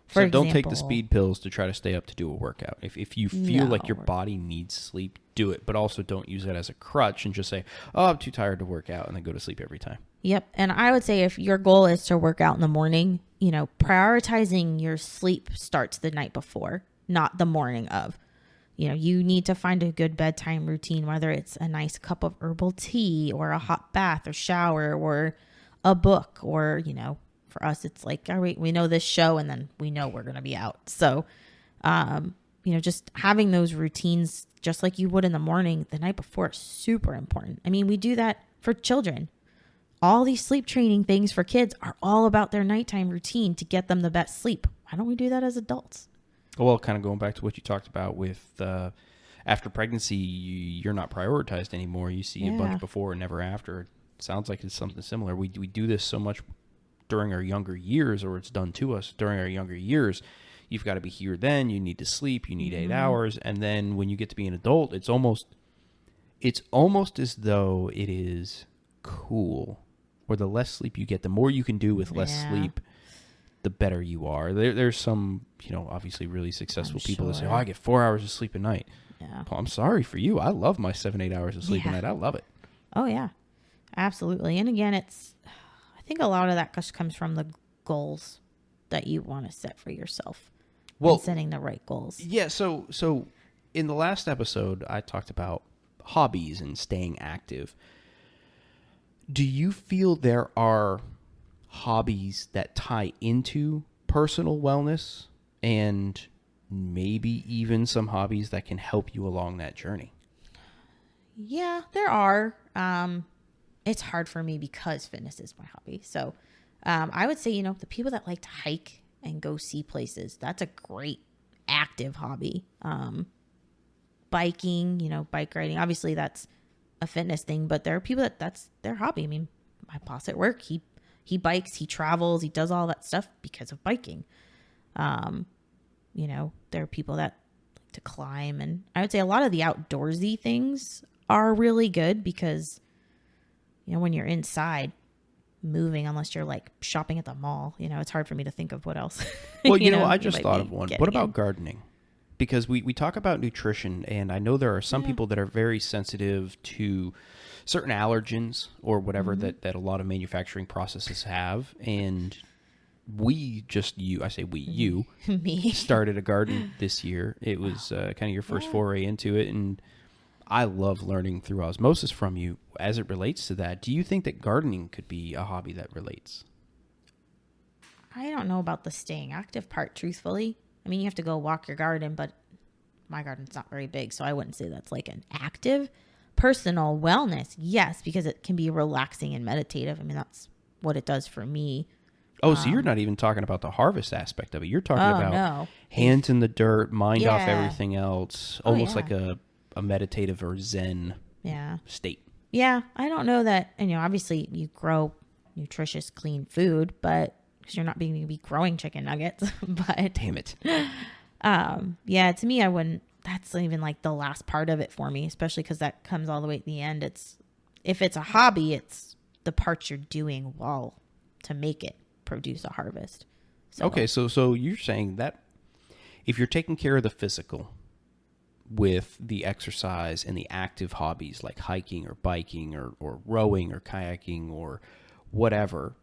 For example, don't take the speed pills to try to stay up to do a workout. If you feel like your body needs sleep, do it. But also don't use that as a crutch and just say, oh, I'm too tired to work out, and then go to sleep every time. Yep. And I would say if your goal is to work out in the morning, you know, prioritizing your sleep starts the night before, not the morning of. You know, you need to find a good bedtime routine, whether it's a nice cup of herbal tea or a hot bath or shower or a book, or, you know, for us, it's like, all right, we know this show, and then we know we're going to be out. So, you just having those routines, just like you would in the morning, the night before, is super important. I mean, we do that for children. All these sleep training things for kids are all about their nighttime routine to get them the best sleep. Why don't we do that as adults? Well, kind of going back to what you talked about with after pregnancy, you're not prioritized anymore. You see a bunch before and never after. It sounds like it's something similar. We do this so much during our younger years, or it's done to us during our younger years. You've got to be here then. You need to sleep. You need 8 hours. And then when you get to be an adult, it's almost as though it is cool. Or the less sleep you get, the more you can do with less sleep, the better you are. There's some, obviously really successful people that say, I get 4 hours of sleep a night. Yeah. Well, I'm sorry for you. I love my 7-8 hours of sleep a night. I love it. Oh, yeah. Absolutely. And again, I think a lot of that just comes from the goals that you want to set for yourself. Well, and setting the right goals. Yeah. So in the last episode, I talked about hobbies and staying active. Do you feel there are hobbies that tie into personal wellness and maybe even some hobbies that can help you along that journey? Yeah, there are. It's hard for me because fitness is my hobby. So I would say, the people that like to hike and go see places, that's a great active hobby. Biking, bike riding, obviously that's a fitness thing, but there are people that's their hobby. I mean, my boss at work, he bikes, he travels, he does all that stuff because of biking. There are people that like to climb, and I would say a lot of the outdoorsy things are really good because, when you're inside moving, unless you're like shopping at the mall, it's hard for me to think of what else. Well, I just thought of one. What about gardening? Because we talk about nutrition, and I know there are some people that are very sensitive to certain allergens or whatever that a lot of manufacturing processes have. And you me started a garden this year. It was kind of your first foray into it. And I love learning through osmosis from you as it relates to that. Do you think that gardening could be a hobby that relates? I don't know about the staying active part, truthfully. I mean, you have to go walk your garden, but my garden's not very big, so I wouldn't say that's like an active. Personal wellness, yes, because it can be relaxing and meditative. I mean, that's what it does for me. Oh, so you're not even talking about the harvest aspect of it. You're talking about hands in the dirt, mind off everything else, almost like a meditative or Zen state. Yeah, I don't know that, obviously you grow nutritious, clean food, but because you're not being to be growing chicken nuggets, but damn it. To me, I wouldn't, that's even like the last part of it for me, especially because that comes all the way at the end. If it's a hobby, it's the parts you're doing well to make it produce a harvest. Okay, so you're saying that if you're taking care of the physical with the exercise and the active hobbies like hiking or biking or rowing or kayaking or whatever,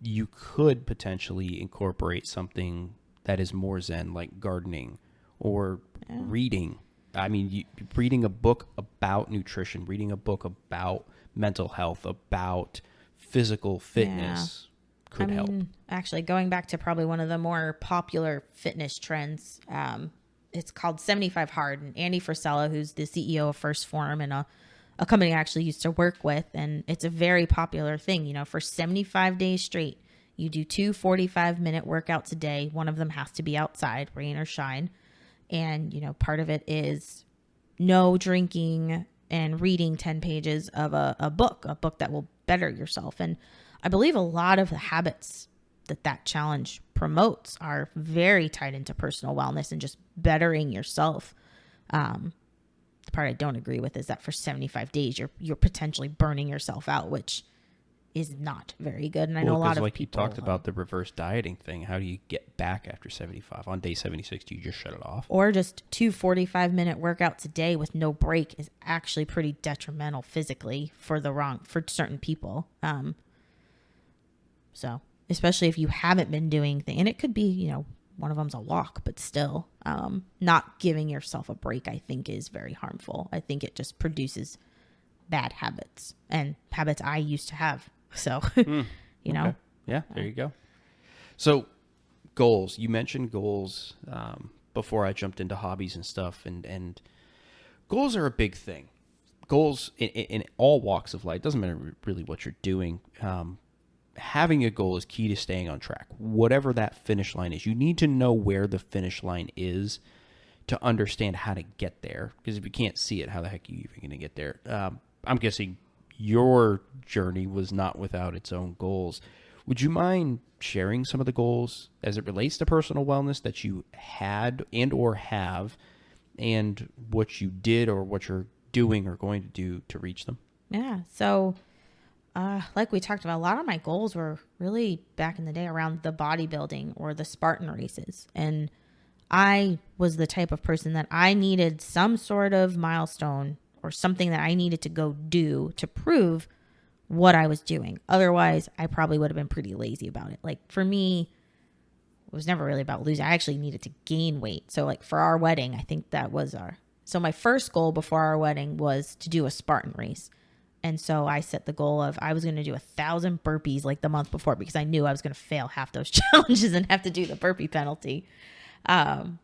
you could potentially incorporate something that is more Zen, like gardening or reading. I mean, reading a book about nutrition, reading a book about mental health, about physical fitness could help. Actually, going back to probably one of the more popular fitness trends, it's called 75 Hard. And Andy Frisella, who's the CEO of First Form and a company I actually used to work with, and it's a very popular thing. For 75 days straight, you do 2 45-minute workouts a day. One of them has to be outside, rain or shine. And, part of it is no drinking and reading 10 pages of a book that will better yourself. And I believe a lot of the habits that challenge promotes are very tied into personal wellness and just bettering yourself. The part I don't agree with is that for 75 days, you're potentially burning yourself out, which is not very good. And I know a lot of people. You talked about the reverse dieting thing. How do you get back after 75? On day 76, do you just shut it off? Or just 2 45-minute workouts a day with no break is actually pretty detrimental physically for certain people. So especially if you haven't been doing things, and it could be, one of them's a walk, but still, not giving yourself a break, I think, is very harmful. I think it just produces bad habits and habits I used to have. So, Okay. Yeah, there you go. So goals, you mentioned goals before I jumped into hobbies and stuff, and goals are a big thing. Goals in all walks of life, doesn't matter really what you're doing. Having a goal is key to staying on track. Whatever that finish line is, you need to know where the finish line is to understand how to get there. Because if you can't see it, how the heck are you even going to get there? I'm guessing your journey was not without its own goals. Would you mind sharing some of the goals as it relates to personal wellness that you had and or have, and what you did or what you're doing or going to do to reach them? Yeah. So, like we talked about, a lot of my goals were really back in the day around the bodybuilding or the Spartan races. And I was the type of person that I needed some sort of milestone or something that I needed to go do to prove what I was doing. Otherwise, I probably would have been pretty lazy about it. Like for me, it was never really about losing. I actually needed to gain weight. So like for our wedding, I think that was so my first goal before our wedding was to do a Spartan race. And so I set the goal of I was going to do 1,000 burpees like the month before, because I knew I was going to fail half those challenges and have to do the burpee penalty. And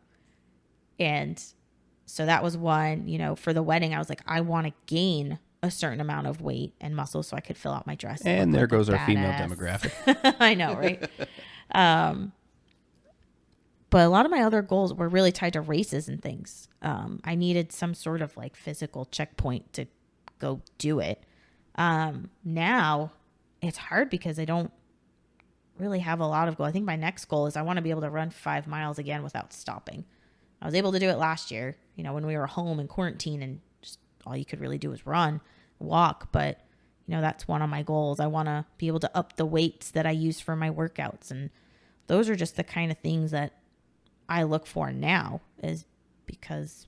so that was one. For the wedding, I was like, I want to gain a certain amount of weight and muscle so I could fill out my dress. And there goes our female demographic. I know, right? But a lot of my other goals were really tied to races and things. I needed some sort of like physical checkpoint to go do it. Now it's hard because I don't really have a lot of goals. I think my next goal is I want to be able to run 5 miles again without stopping. I was able to do it last year, when we were home in quarantine and just all you could really do was run, walk. But, that's one of my goals. I want to be able to up the weights that I use for my workouts. And those are just the kind of things that I look for now, is because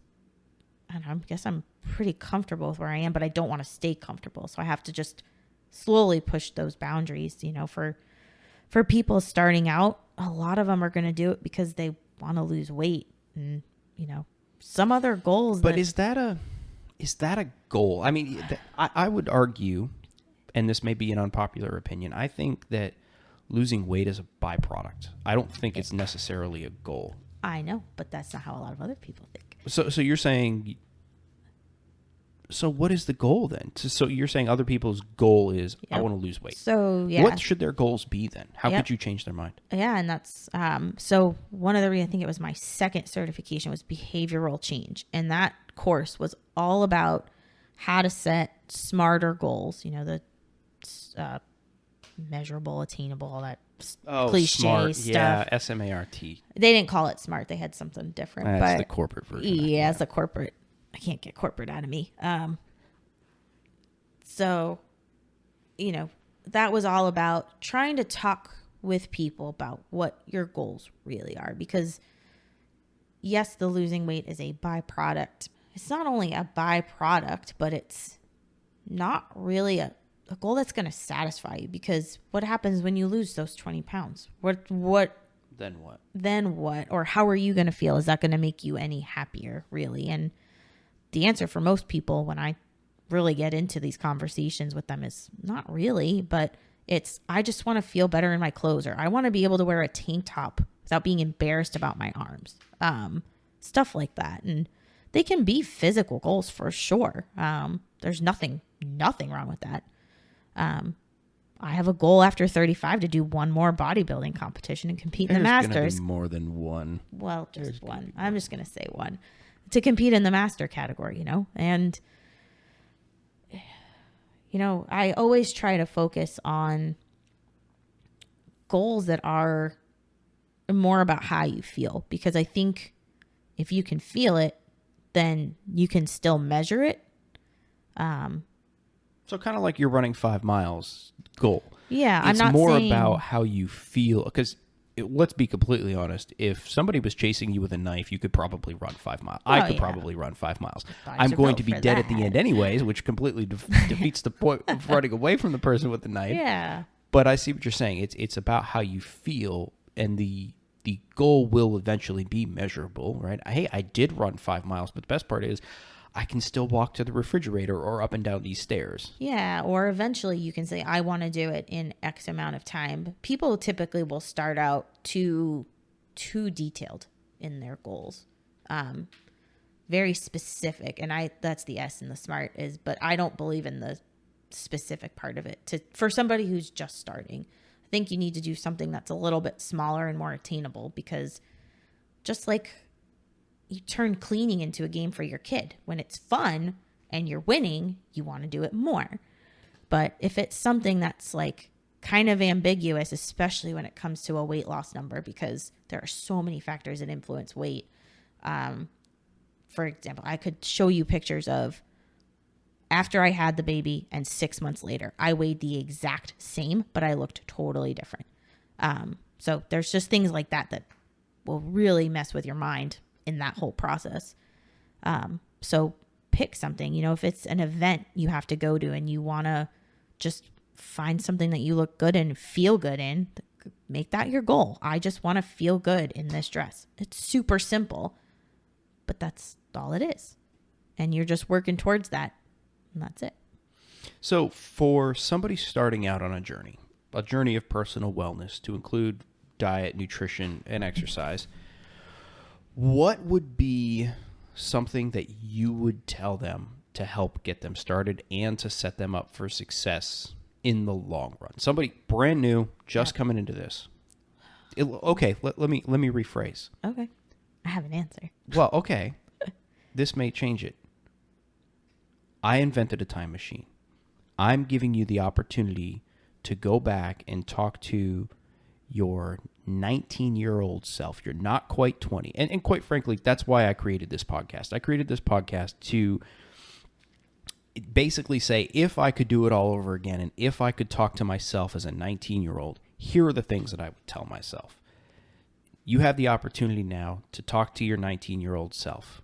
I guess I'm pretty comfortable with where I am, but I don't want to stay comfortable. So I have to just slowly push those boundaries, for people starting out. A lot of them are going to do it because they want to lose weight and, some other goals. But is that a goal? I mean, I would argue, and this may be an unpopular opinion, I think that losing weight is a byproduct. I don't think it's necessarily a goal. I know, but that's not how a lot of other people think. So you're saying, so what is the goal then? So you're saying other people's goal is, I want to lose weight. So yeah. What should their goals be then? How could you change their mind? Yeah. And that's, so one of the reasons, I think it was my second certification, was behavioral change. And that course was all about how to set smarter goals, the measurable, attainable, all that cliche smart stuff. Yeah, SMART. They didn't call it SMART. They had something different. That's but the corporate version. Yeah, it's the corporate. I can't get corporate out of me. So, that was all about trying to talk with people about what your goals really are. Because yes, the losing weight is a byproduct. It's not only a byproduct, but it's not really a goal that's going to satisfy you. Because what happens when you lose those 20 pounds? Then what? Then what? Or how are you going to feel? Is that going to make you any happier, really? And the answer for most people when I really get into these conversations with them is not really, but it's, I just want to feel better in my clothes, or I want to be able to wear a tank top without being embarrassed about my arms. Stuff like that. And they can be physical goals for sure. There's nothing wrong with that. I have a goal after 35 to do one more bodybuilding competition and compete in the Masters. There's going to be more than one. Well, just one. I'm just going to say one. To compete in the master category, and, I always try to focus on goals that are more about how you feel, because I think if you can feel it, then you can still measure it. So kind of like your running 5 miles goal. Yeah, it's more about how you feel, because let's be completely honest. If somebody was chasing you with a knife, you could probably run 5 miles. I could probably run 5 miles. I'm going to be dead at the end anyways, which completely defeats the point of running away from the person with the knife. Yeah. But I see what you're saying. It's about how you feel, and the goal will eventually be measurable, right? Hey, I did run 5 miles, but the best part is I can still walk to the refrigerator or up and down these stairs. Yeah, or eventually you can say, I want to do it in X amount of time. People typically will start out too detailed in their goals. very specific. And that's the S in the SMART but I don't believe in the specific part of it for somebody who's just starting. I think you need to do something that's a little bit smaller and more attainable, because just like you turn cleaning into a game for your kid, when it's fun and you're winning, you want to do it more. But if it's something that's like kind of ambiguous, especially when it comes to a weight loss number, because there are so many factors that influence weight. For example, I could show you pictures of after I had the baby and 6 months later, I weighed the exact same, but I looked totally different. So there's just things like that will really mess with your mind in that whole process. So pick something, if it's an event you have to go to and you want to just find something that you look good and feel good in, make that your goal. I just want to feel good in this dress. It's super simple, but that's all it is. And you're just working towards that, and that's it. So for somebody starting out on a journey of personal wellness to include diet, nutrition, and exercise, what would be something that you would tell them to help get them started and to set them up for success in the long run? Somebody brand new, just coming into this. Let me rephrase. Okay. I have an answer. Well, okay. This may change it. I invented a time machine. I'm giving you the opportunity to go back and talk to your 19-year-old self. You're not quite 20. And quite frankly, that's why I created this podcast. I created this podcast to basically say, if I could do it all over again, and if I could talk to myself as a 19-year-old, here are the things that I would tell myself. You have the opportunity now to talk to your 19-year-old self,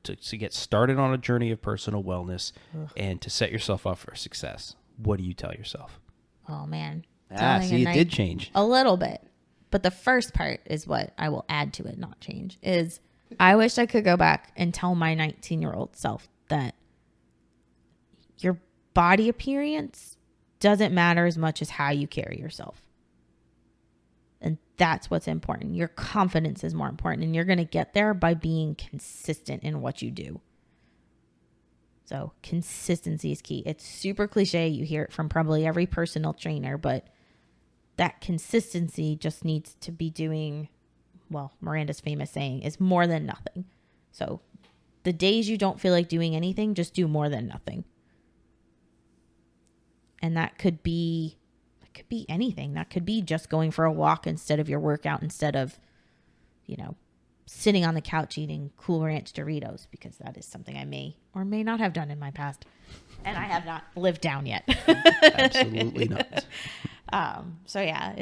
to get started on a journey of personal wellness and to set yourself up for success. What do you tell yourself? Oh, man. See, it did change. A little bit. But the first part is what I will add to it, not change, is I wish I could go back and tell my 19-year-old self that your body appearance doesn't matter as much as how you carry yourself. And that's what's important. Your confidence is more important, and you're going to get there by being consistent in what you do. So consistency is key. It's super cliche. You hear it from probably every personal trainer, but that consistency just needs to be doing, well, Miranda's famous saying is more than nothing. So the days you don't feel like doing anything, just do more than nothing. And that could be anything. That could be just going for a walk instead of your workout, instead of, sitting on the couch eating Cool Ranch Doritos, because that is something I may or may not have done in my past. And I have not lived down yet. Absolutely not. So yeah,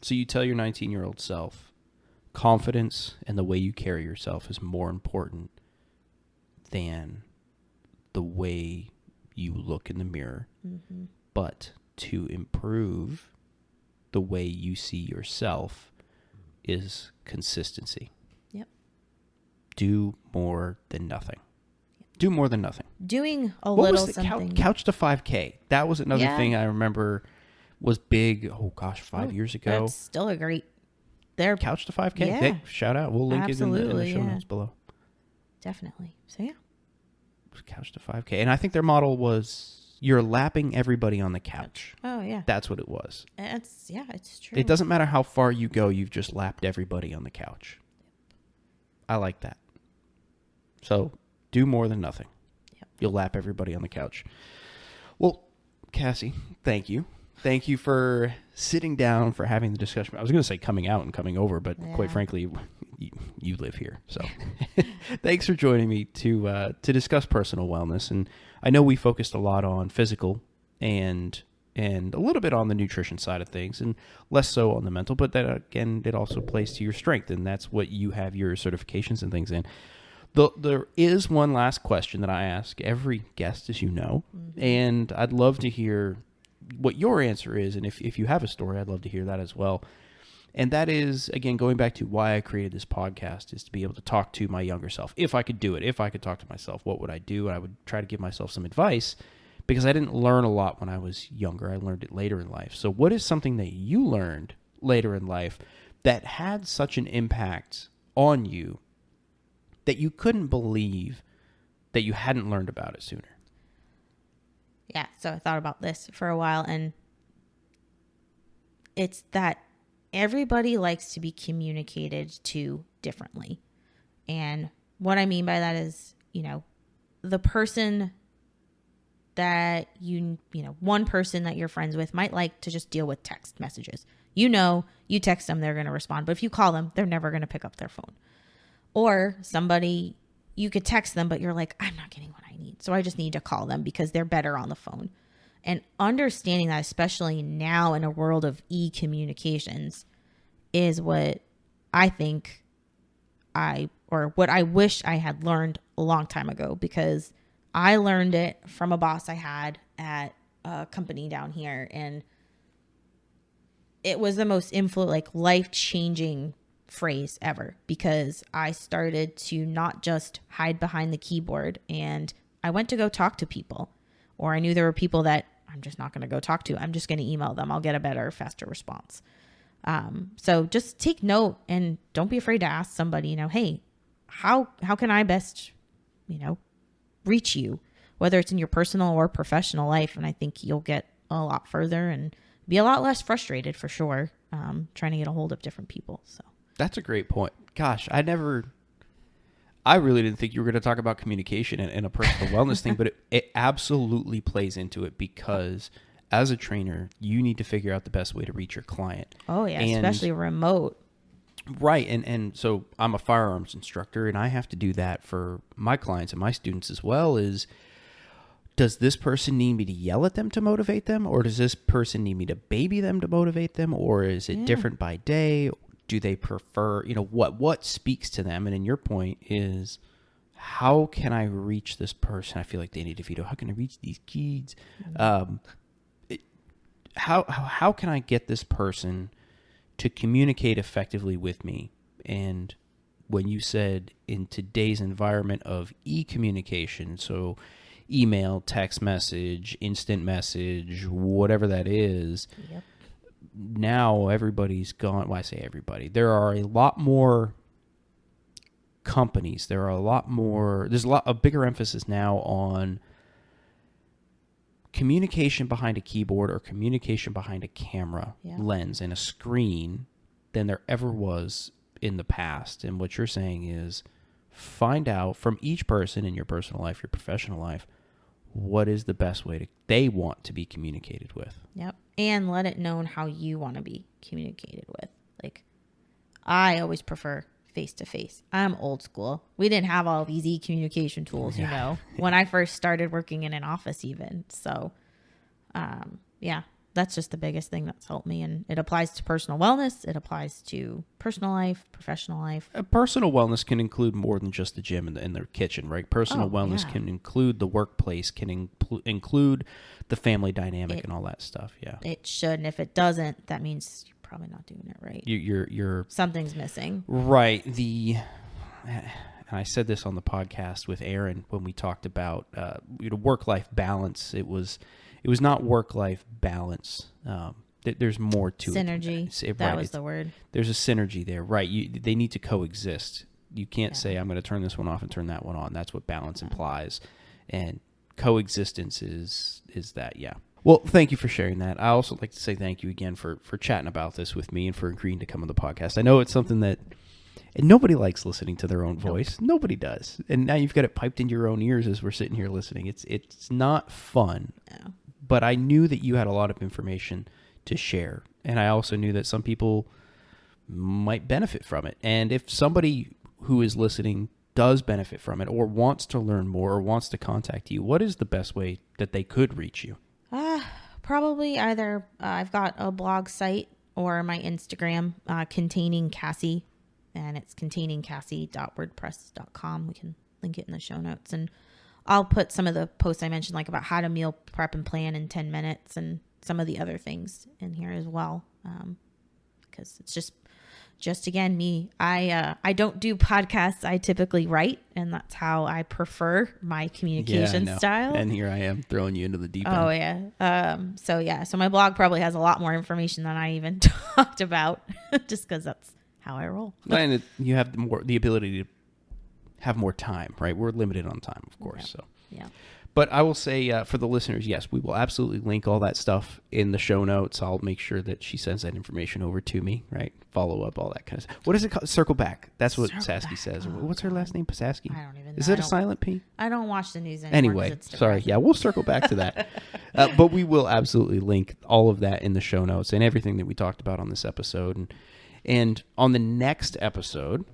So you tell your 19-year-old self, confidence and the way you carry yourself is more important than the way you look in the mirror. Mm-hmm. But to improve the way you see yourself is consistency. Yep. Do more than nothing. Do more than nothing. Doing little something. Couch to 5K. That was another thing I remember was big. Oh gosh, 5 years ago. That's still a great. Couch to 5K. Yeah. Hey, shout out. We'll link it in the show notes below. Definitely. So yeah. Couch to 5K, and I think their model was you're lapping everybody on the couch. Oh yeah. That's what it was. It's true. It doesn't matter how far you go. You've just lapped everybody on the couch. I like that. So do more than nothing. Yep. You'll lap everybody on the couch. Well, Cassie, thank you. Thank you for sitting down, for having the discussion. I was going to say coming out and coming over, but quite frankly, you live here. So thanks for joining me to discuss personal wellness. And I know we focused a lot on physical and a little bit on the nutrition side of things and less so on the mental, but that again, it also plays to your strength, and that's what you have your certifications and things in. There is one last question that I ask every guest, as you know, and I'd love to hear what your answer is. And if you have a story, I'd love to hear that as well. And that is, again, going back to why I created this podcast, is to be able to talk to my younger self. If I could do it, if I could talk to myself, what would I do? And I would try to give myself some advice, because I didn't learn a lot when I was younger. I learned it later in life. So what is something that you learned later in life that had such an impact on you that you couldn't believe that you hadn't learned about it sooner? Yeah, so I thought about this for a while, and it's that everybody likes to be communicated to differently. And what I mean by that is, the person that one person that you're friends with might like to just deal with text messages. You text them, they're going to respond. But if you call them, they're never going to pick up their phone. Or somebody, you could text them, but you're like, I'm not getting what I need, so I just need to call them because they're better on the phone. And understanding that, especially now in a world of e-communications, is what I think what I wish I had learned a long time ago, because I learned it from a boss I had at a company down here. And it was the most life-changing phrase ever, because I started to not just hide behind the keyboard, and I went to go talk to people, or I knew there were people that I'm just not going to go talk to. I'm just going to email them. I'll get a better, faster response. So just take note, and don't be afraid to ask somebody, hey, how can I best, reach you, whether it's in your personal or professional life. And I think you'll get a lot further and be a lot less frustrated, for sure, trying to get a hold of different people. So that's a great point. Gosh, I really didn't think you were going to talk about communication and a personal wellness thing, but it absolutely plays into it, because as a trainer, you need to figure out the best way to reach your client. Oh yeah, especially remote. Right. And so I'm a firearms instructor, and I have to do that for my clients and my students as well. Does this person need me to yell at them to motivate them? Or does this person need me to baby them to motivate them? Or is it different by day? Do they prefer, what speaks to them? And in your point is, how can I reach this person? I feel like they need a veto. How can I reach these kids? How can I get this person to communicate effectively with me? And when you said in today's environment of e-communication, so email, text message, instant message, whatever that is, yep. Now everybody's gone. Well, I say everybody. There are a lot more companies. There's a bigger emphasis now on communication behind a keyboard or communication behind a camera lens and a screen than there ever was in the past. And what you're saying is, find out from each person in your personal life, your professional life, what is the best way they want to be communicated with. Yep. And let it known how you want to be communicated with. Like, I always prefer face-to-face. I'm old school. We didn't have all these e-communication tools, when I first started working in an office even. So, that's just the biggest thing that's helped me. And it applies to personal wellness. It applies to personal life, professional life. Personal wellness can include more than just the gym and their kitchen, right? Personal wellness can include the workplace, can include the family dynamic and all that stuff. Yeah, it should. And if it doesn't, that means you're probably not doing it right. You're something's missing. Right. And I said this on the podcast with Aaron when we talked about work-life balance. It was not work-life balance. There's more to synergy. Synergy. That was the word. There's a synergy there, right? They need to coexist. You can't say, I'm going to turn this one off and turn that one on. That's what balance implies. And coexistence is that, yeah. Well, thank you for sharing that. I also like to say thank you again for chatting about this with me and for agreeing to come on the podcast. I know it's something that nobody likes listening to their own voice. Nope. Nobody does. And now you've got it piped into your own ears as we're sitting here listening. It's not fun. No. But I knew that you had a lot of information to share. And I also knew that some people might benefit from it. And if somebody who is listening does benefit from it or wants to learn more or wants to contact you, what is the best way that they could reach you? Probably either I've got a blog site or my Instagram, Containing Cassie, and it's containingcassie.wordpress.com. We can link it in the show notes. And I'll put some of the posts I mentioned, like about how to meal prep and plan in 10 minutes and some of the other things in here as well. Because it's just again, me. I don't do podcasts. I typically write, and that's how I prefer my communication style. And here I am throwing you into the deep end. Oh yeah. So my blog probably has a lot more information than I even talked about, just because that's how I roll. And you have the ability to have more time, right? We're limited on time, of course. So, yeah. But I will say for the listeners, yes, we will absolutely link all that stuff in the show notes. I'll make sure that she sends that information over to me, right? Follow up, all that kind of stuff. What is it called? Circle back. That's what Sasky says. What's her last name? Pasasky? I don't even know. Is it a silent P? I don't watch the news anymore. Anyway, sorry. Yeah, we'll circle back to that. But we will absolutely link all of that in the show notes and everything that we talked about on this episode. And on the next episode,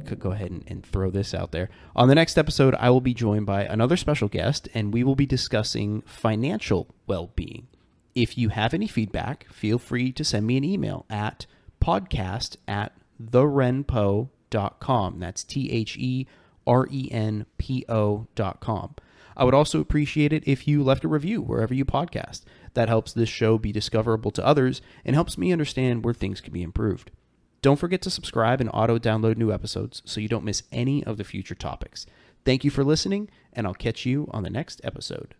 could go ahead and throw this out there. On the next episode, I will be joined by another special guest, and we will be discussing financial well-being. If you have any feedback, feel free to send me an email at podcast@therenpo.com. That's THERENPO.com. I would also appreciate it if you left a review wherever you podcast. That helps this show be discoverable to others and helps me understand where things can be improved. Don't forget to subscribe and auto-download new episodes so you don't miss any of the future topics. Thank you for listening, and I'll catch you on the next episode.